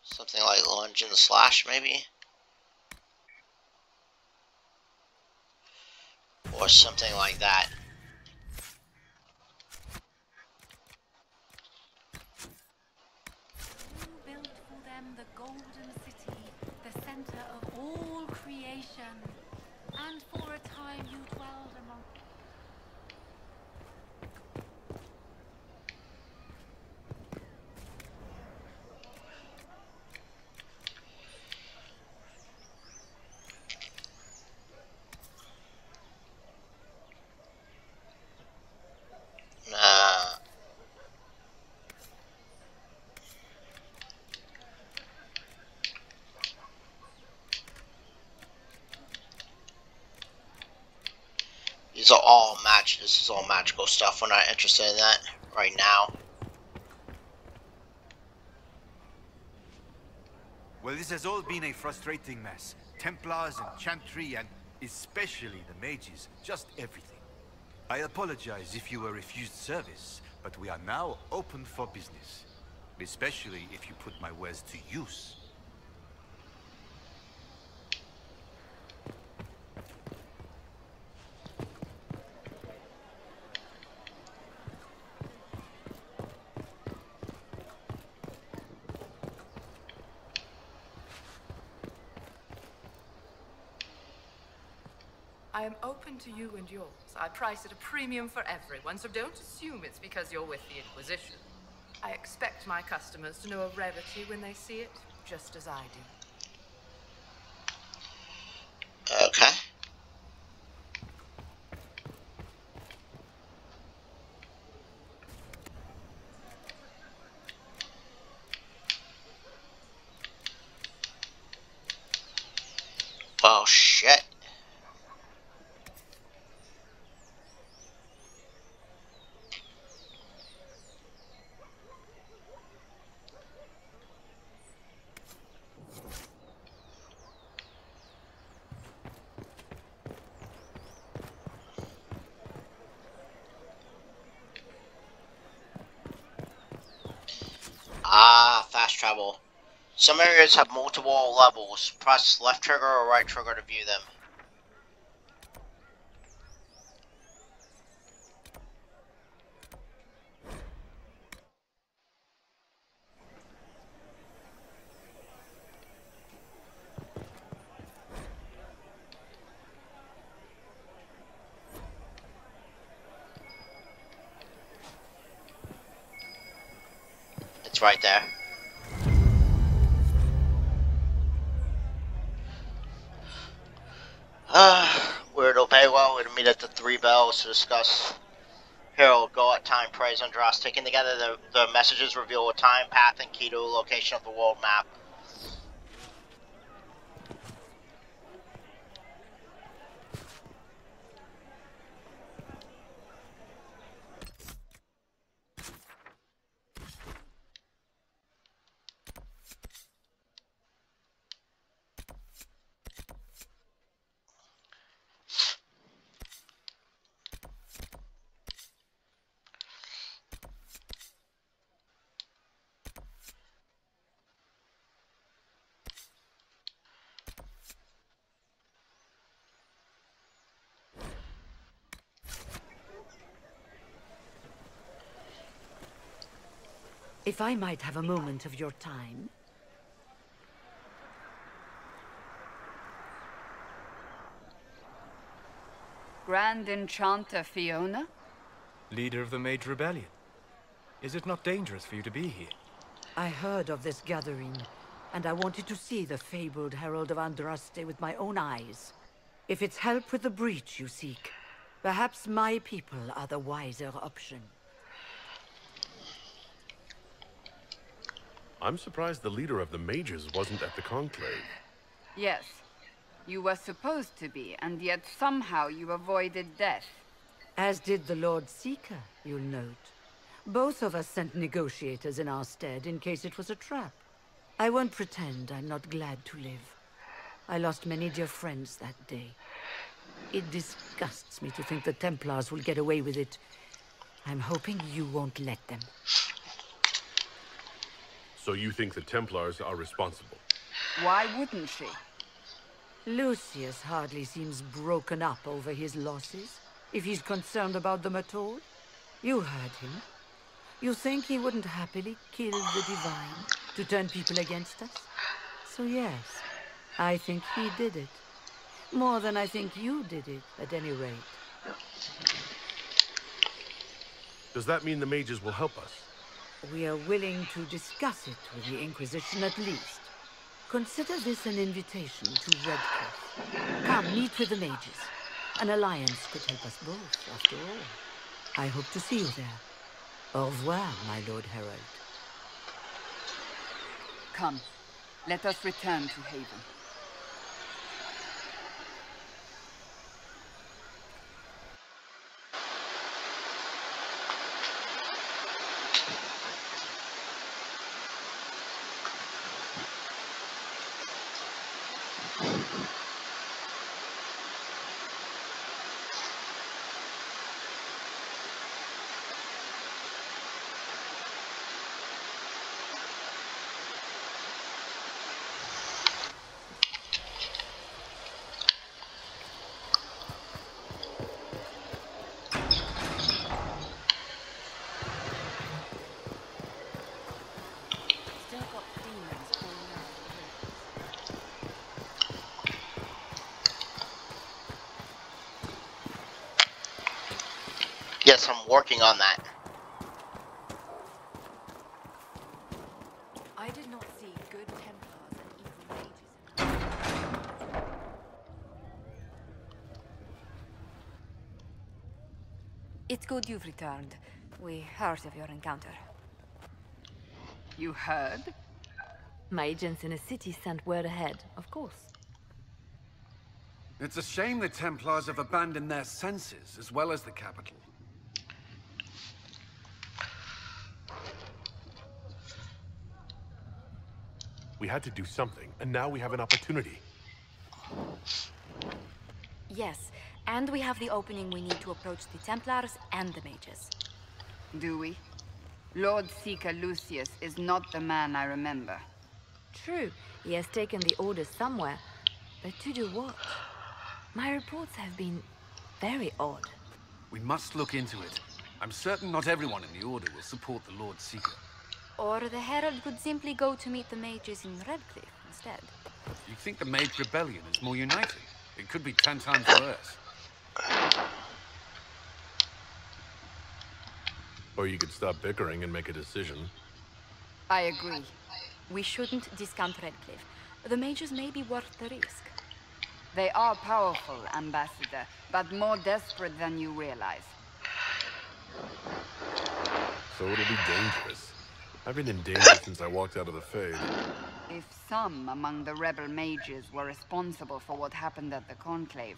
Something like lunge and slash, maybe? Or something like that. them the Golden City, the center of all creation. And for a time you dwelled among... These are all this is all magical stuff. We're not interested in that right now. Well, this has all been a frustrating mess. Templars and Chantry and especially the mages, just everything. I apologize if you were refused service, but we are now open for business. Especially if you put my wares to use. I am open to you and yours. I price at a premium for everyone, so don't assume it's because you're with the Inquisition. I expect my customers to know a rarity when they see it, just as I do. Okay. Oh, shit. Ah, fast travel. Some areas have multiple levels. Press left trigger or right trigger to view them. It's right there. We're to pay well. We're to meet at the 3 Bells to discuss Herald Go at time praise Andros. Taken together, the messages reveal a time, path, and key to a location of the world map. If I might have a moment of your time. Grand Enchanter Fiona? Leader of the Mage Rebellion. Is it not dangerous for you to be here? I heard of this gathering, and I wanted to see the fabled Herald of Andraste with my own eyes. If it's help with the breach you seek, perhaps my people are the wiser option. I'm surprised the leader of the mages wasn't at the conclave. Yes. You were supposed to be, and yet somehow you avoided death. As did the Lord Seeker, you'll note. Both of us sent negotiators in our stead in case it was a trap. I won't pretend I'm not glad to live. I lost many dear friends that day. It disgusts me to think the Templars will get away with it. I'm hoping you won't let them. So you think the Templars are responsible? Why wouldn't she? Lucius hardly seems broken up over his losses, if he's concerned about them at all. You heard him. You think he wouldn't happily kill the Divine To turn people against us? So yes, I think he did it. More than I think you did it, at any rate. Does that mean the mages will help us? We are willing to discuss it with the Inquisition at least. Consider this an invitation to Redcliffe. Come, meet with the mages. An alliance could help us both, after all. I hope to see you there. Au revoir, my Lord Herald. Come, let us return to Haven. Yes, I'm working on that. I did not see good Templars and evil mages. It's good you've returned. We heard of your encounter. You heard? My agents in the city sent word ahead, of course. It's a shame the Templars have abandoned their senses, as well as the capital. We had to do something, and now we have an opportunity. Yes, and we have the opening we need to approach the Templars and the mages. Do we? Lord Seeker Lucius is not the man I remember. True, he has taken the orders somewhere, but to do what? My reports have been very odd. We must look into it. I'm certain not everyone in the Order will support the Lord Seeker. Or the Herald could simply go to meet the mages in Redcliffe instead. You think the Mage Rebellion is more united? It could be 10 times worse. Or you could stop bickering and make a decision. I agree. We shouldn't discount Redcliffe. The mages may be worth the risk. They are powerful, Ambassador, but more desperate than you realize. So it'll be dangerous. I've been in danger since I walked out of the Fade. If some among the rebel mages were responsible for what happened at the Conclave.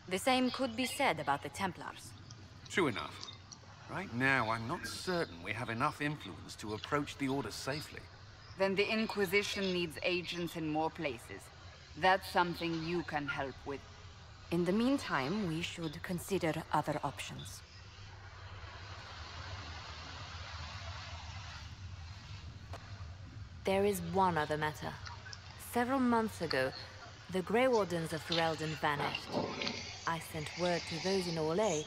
The same could be said about the Templars. True enough. Right now, I'm not certain we have enough influence to approach the Order safely. Then the Inquisition needs agents in more places. That's something you can help with. In the meantime, we should consider other options. There is one other matter. Several months ago, the Grey Wardens of Ferelden vanished. I sent word to those in Orlais,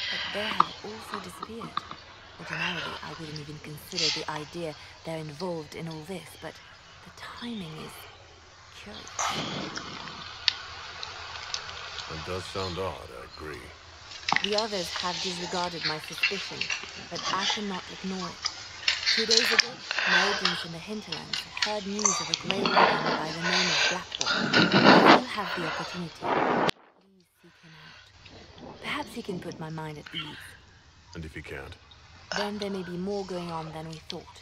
but they have also disappeared. Ordinarily, I wouldn't even consider the idea they're involved in all this, but the timing is curious. It does sound odd, I agree. The others have disregarded my suspicion, but I cannot ignore it. 2 days ago, my agents in the hinterlands heard news of a Grey Warden by the name of Blackwall. If you have the opportunity, please seek him out. Perhaps he can put my mind at ease. And if you can't? Then there may be more going on than we thought.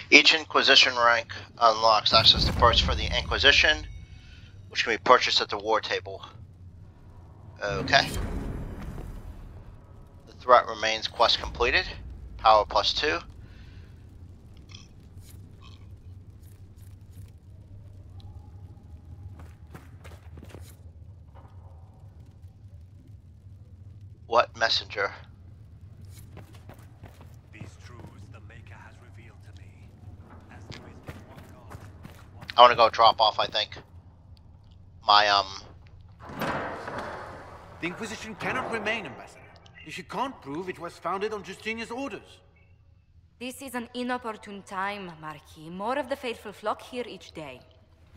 Each Inquisition rank unlocks access to perks for the Inquisition, which can be purchased at the war table. Okay. The threat remains quest completed. Power +2. What messenger? These truths the Maker has revealed to me. As there is but one God, I want to go drop off, I think. My, The Inquisition cannot remain, Ambassador, if you can't prove it was founded on Justinian's orders. This is an inopportune time, Marquis. More of the faithful flock here each day.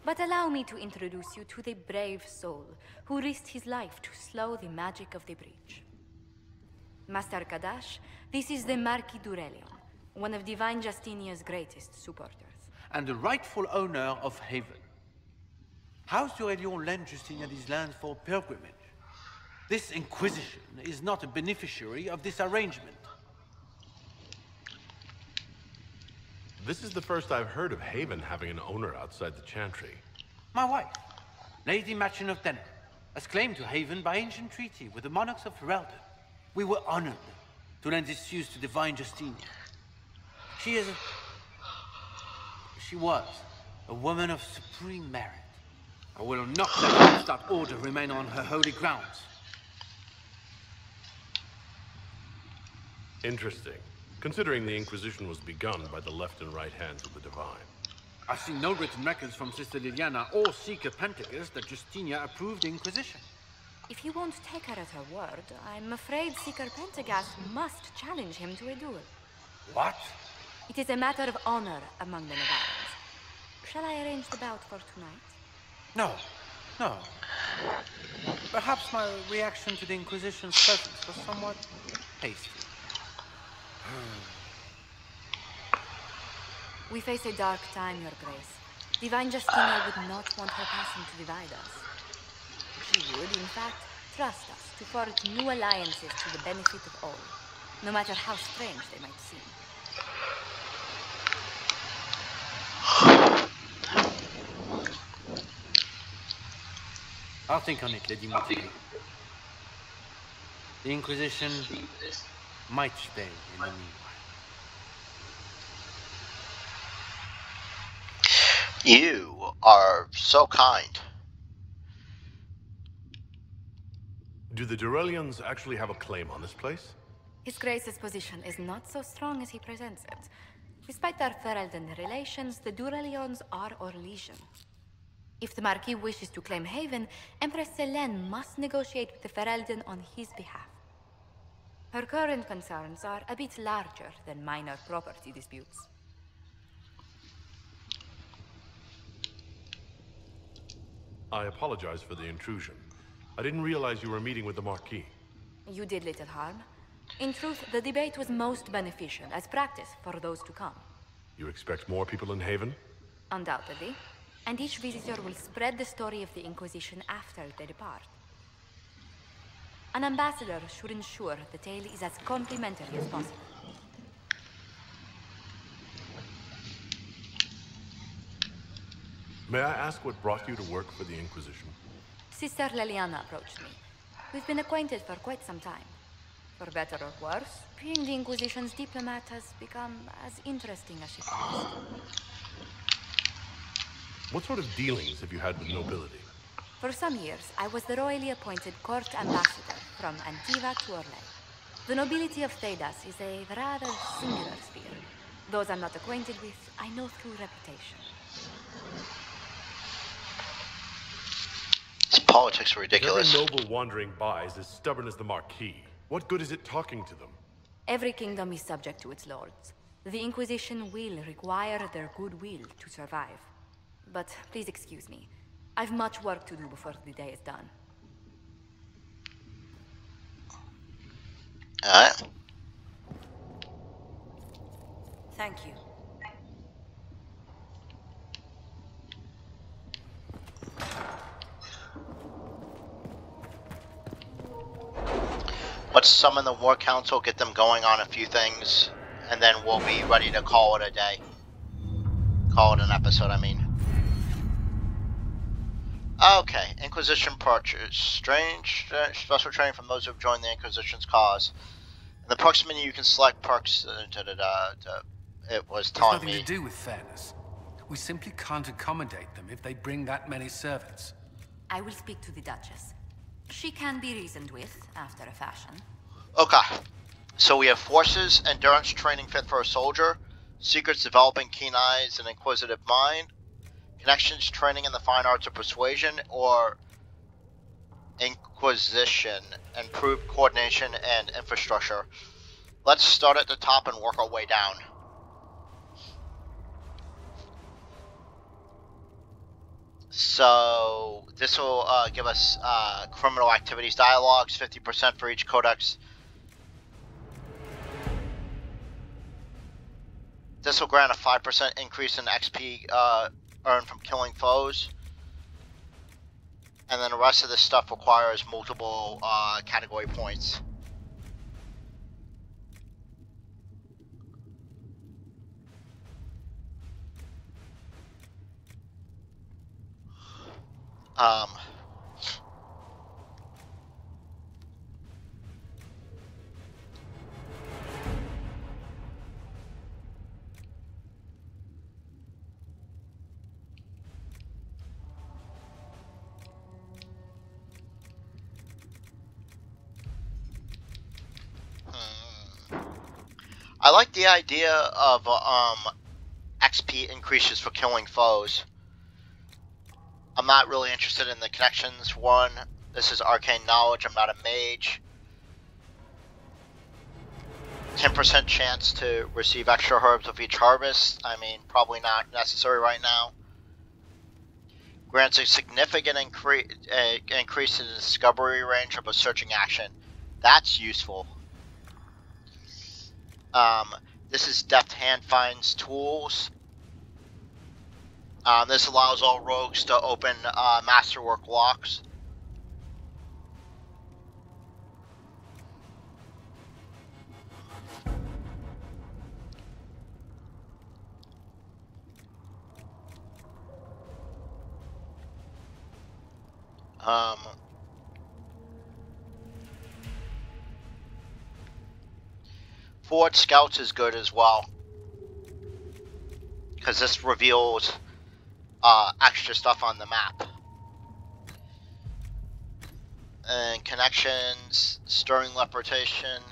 But allow me to introduce you to the brave soul who risked his life to slow the magic of the breach. Master Kadash, this is the Marquis d'Aurelion, one of Divine Justinia's greatest supporters. And the rightful owner of Haven. House d'Aurelion lent Justinia these lands for pilgrimage. This Inquisition is not a beneficiary of this arrangement. This is the first I've heard of Haven having an owner outside the Chantry. My wife, Lady Machin of Denner, has claimed to Haven by ancient treaty with the monarchs of Ferelden. We were honored to lend this use to Divine Justinia. She was a woman of supreme merit. I will not let that order remain on her holy grounds. Interesting, considering the Inquisition was begun by the left and right hands of the Divine. I've seen no written records from Sister Liliana or Seeker Pentagus that Justinia approved the Inquisition. If you won't take her at her word, I'm afraid Seeker Pentagast must challenge him to a duel. What? It is a matter of honor among the Navarans. Shall I arrange the bout for tonight? No. Perhaps my reaction to the Inquisition's presence was somewhat hasty. We face a dark time, Your Grace. Divine Justinia would not want her passing to divide us. She would, in fact, trust us to forge new alliances to the benefit of all, no matter how strange they might seem. I'll think on it, Lady Matilda. The Inquisition might stay in the meanwhile. You are so kind. Do the Durelians actually have a claim on this place? His Grace's position is not so strong as he presents it. Despite their Ferelden relations, the Durelions are our legion. If the Marquis wishes to claim Haven, Empress Selene must negotiate with the Ferelden on his behalf. Her current concerns are a bit larger than minor property disputes. I apologize for the intrusion. I didn't realize you were meeting with the Marquis. You did little harm. In truth, the debate was most beneficial as practice for those to come. You expect more people in Haven? Undoubtedly. And each visitor will spread the story of the Inquisition after they depart. An ambassador should ensure the tale is as complimentary as possible. May I ask what brought you to work for the Inquisition? Sister Liliana approached me. We've been acquainted for quite some time. For better or worse, being the Inquisition's diplomat has become as interesting as she promised. What sort of dealings have you had with nobility? For some years, I was the royally appointed court ambassador from Antiva to Orlais. The nobility of Thedas is a rather singular sphere. Those I'm not acquainted with, I know through reputation. This politics are ridiculous. Every noble wandering by is as stubborn as the Marquis. What good is it talking to them? Every kingdom is subject to its lords. The Inquisition will require their goodwill to survive. But please excuse me. I've much work to do before the day is done. Alright. Thank you. Let's summon the War Council, get them going on a few things, and then we'll be ready to call it a day. Call it an episode, I mean. Okay, Inquisition purchase. Strange special training from those who have joined the Inquisition's cause. In the perks menu, you can select perks. It was telling me. Nothing to do with fairness. We simply can't accommodate them if they bring that many servants. I will speak to the Duchess. She can be reasoned with, after a fashion. Okay. So we have forces, endurance training fit for a soldier, secrets developing keen eyes and inquisitive mind, connections training in the fine arts of persuasion, or Inquisition, improved coordination and infrastructure. Let's start at the top and work our way down. So this will give us criminal activities dialogues, 50% for each codex. This will grant a 5% increase in XP earned from killing foes. And then the rest of this stuff requires multiple category points. I like the idea of XP increases for killing foes. I'm not really interested in the connections one. This is arcane knowledge. I'm not a mage. 10% chance to receive extra herbs with each harvest. I mean, probably not necessary right now. Grants a significant increase in the discovery range of a searching action. That's useful. This is deft hand finds tools. This allows all rogues to open masterwork locks. Forward Scouts is good as well, because this reveals extra stuff on the map. And connections, stirring reputation.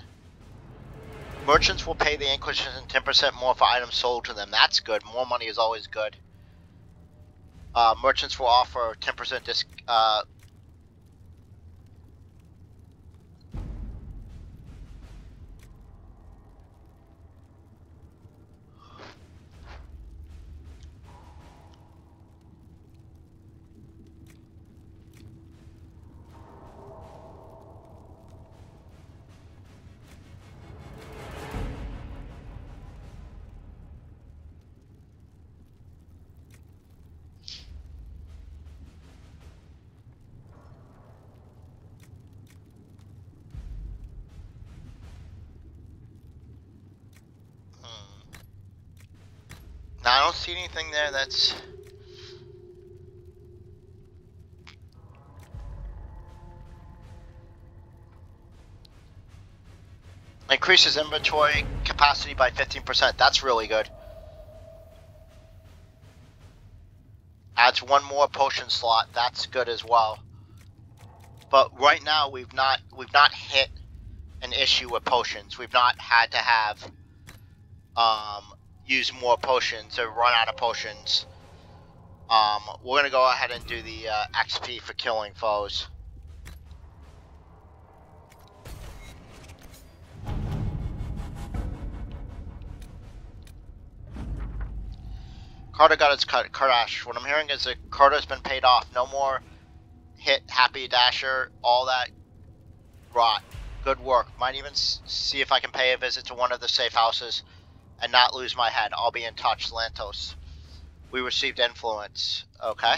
Merchants will pay the Inquisition 10% more for items sold to them. That's good. More money is always good. Merchants will offer 10% discount. Now, I don't see anything there that's... Increases inventory capacity by 15%. That's really good. Adds one more potion slot. That's good as well. But right now we've not hit an issue with potions. We've not had to have use more potions or run out of potions. We're gonna go ahead and do the XP for killing foes. Carter got its cut. Crash. What I'm hearing is that Carter's been paid off. No more hit Happy Dasher. All that rot. Good work. Might even see if I can pay a visit to one of the safe houses and not lose my head. I'll be in touch. Lantos. We received influence. Okay.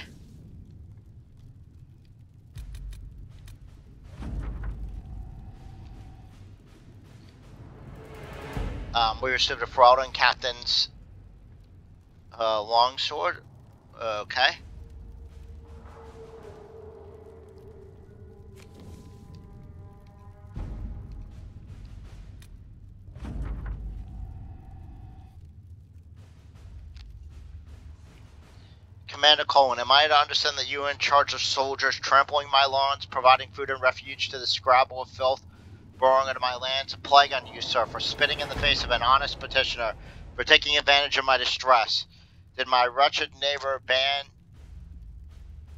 We received a Ferelden captain's longsword. Okay. Commander Cullen, am I to understand that you are in charge of soldiers trampling my lawns, providing food and refuge to the scrabble of filth burrowing into my lands? A plague on you, sir, for spitting in the face of an honest petitioner, for taking advantage of my distress. Did my wretched neighbor ban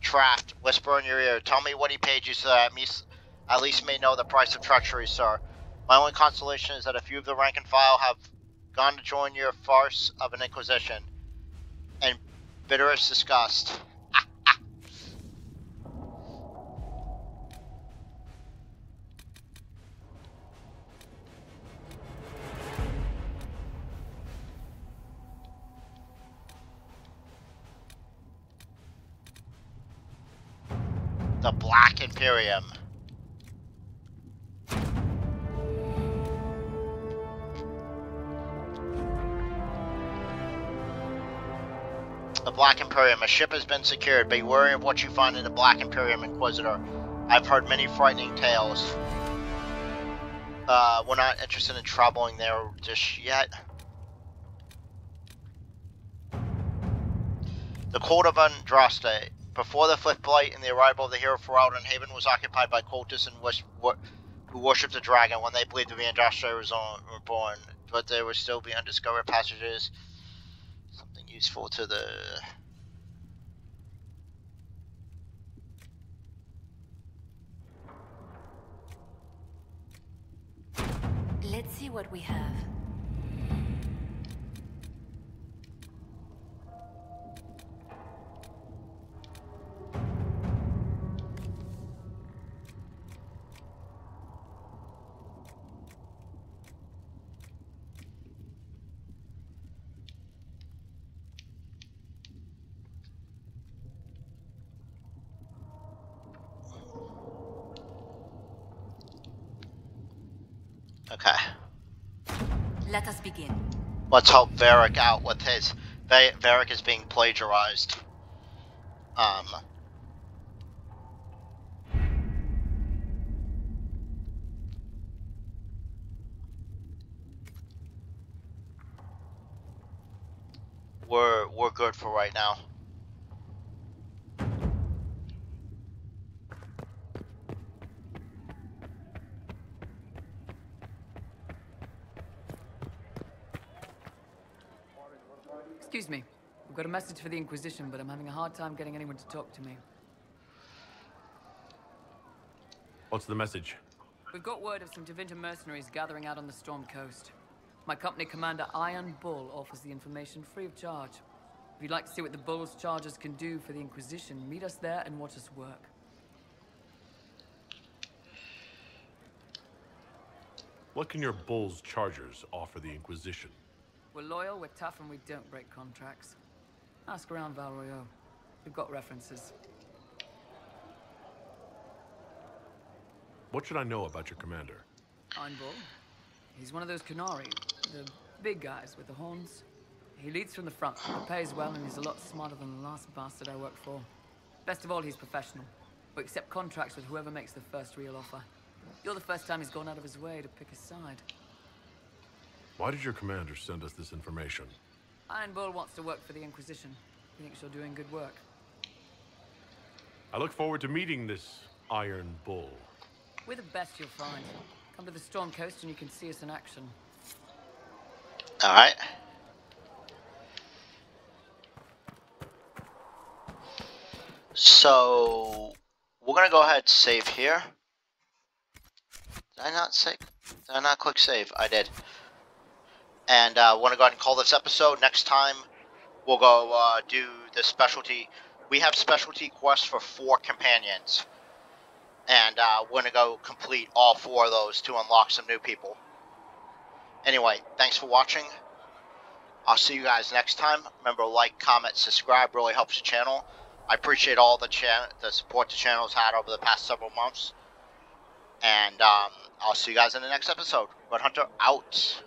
Trapped, whisper in your ear. Tell me what he paid you so that I at least may know the price of treachery, sir. My only consolation is that a few of the rank and file have gone to join your farce of an Inquisition. And bitterest disgust. The Black Imperium. The Black Imperium. A ship has been secured. Be wary of what you find in the Black Imperium, Inquisitor. I've heard many frightening tales. We're not interested in traveling there just yet. The court of Andraste. Before the Fifth Blight and the arrival of the hero Ferelden, Haven was occupied by cultists and who worshipped the dragon when they believed the Andraste was born. But there would still be undiscovered passages. Something useful to the... Let's see what we have. Okay. Let us begin. Let's help Varric out with his... Varric is being plagiarized. We're good for right now. Excuse me. I've got a message for the Inquisition, but I'm having a hard time getting anyone to talk to me. What's the message? We've got word of some Tevinter mercenaries gathering out on the Storm Coast. My company commander, Iron Bull, offers the information free of charge. If you'd like to see what the Bull's charges can do for the Inquisition, meet us there and watch us work. What can your Bull's chargers offer the Inquisition? We're loyal, we're tough, and we don't break contracts. Ask around Val Royeaux. We've got references. What should I know about your commander? Iron Bull. He's one of those Canari, the big guys with the horns. He leads from the front, he pays well, and he's a lot smarter than the last bastard I worked for. Best of all, he's professional. We accept contracts with whoever makes the first real offer. You're the first time he's gone out of his way to pick his side. Why did your commander send us this information? Iron Bull wants to work for the Inquisition. He thinks you're doing good work. I look forward to meeting this Iron Bull. We're the best you'll find. Come to the Storm Coast and you can see us in action. Alright. So, we're gonna go ahead and save here. Did I not save? Did I not click save? I did. And we're gonna go ahead and call this episode. Next time, we'll go do the specialty. We have specialty quests for 4 companions. And we're gonna go complete all 4 of those to unlock some new people. Anyway, thanks for watching. I'll see you guys next time. Remember, like, comment, subscribe. Really helps the channel. I appreciate all the support the channel's had over the past several months. And I'll see you guys in the next episode. Red Hunter out.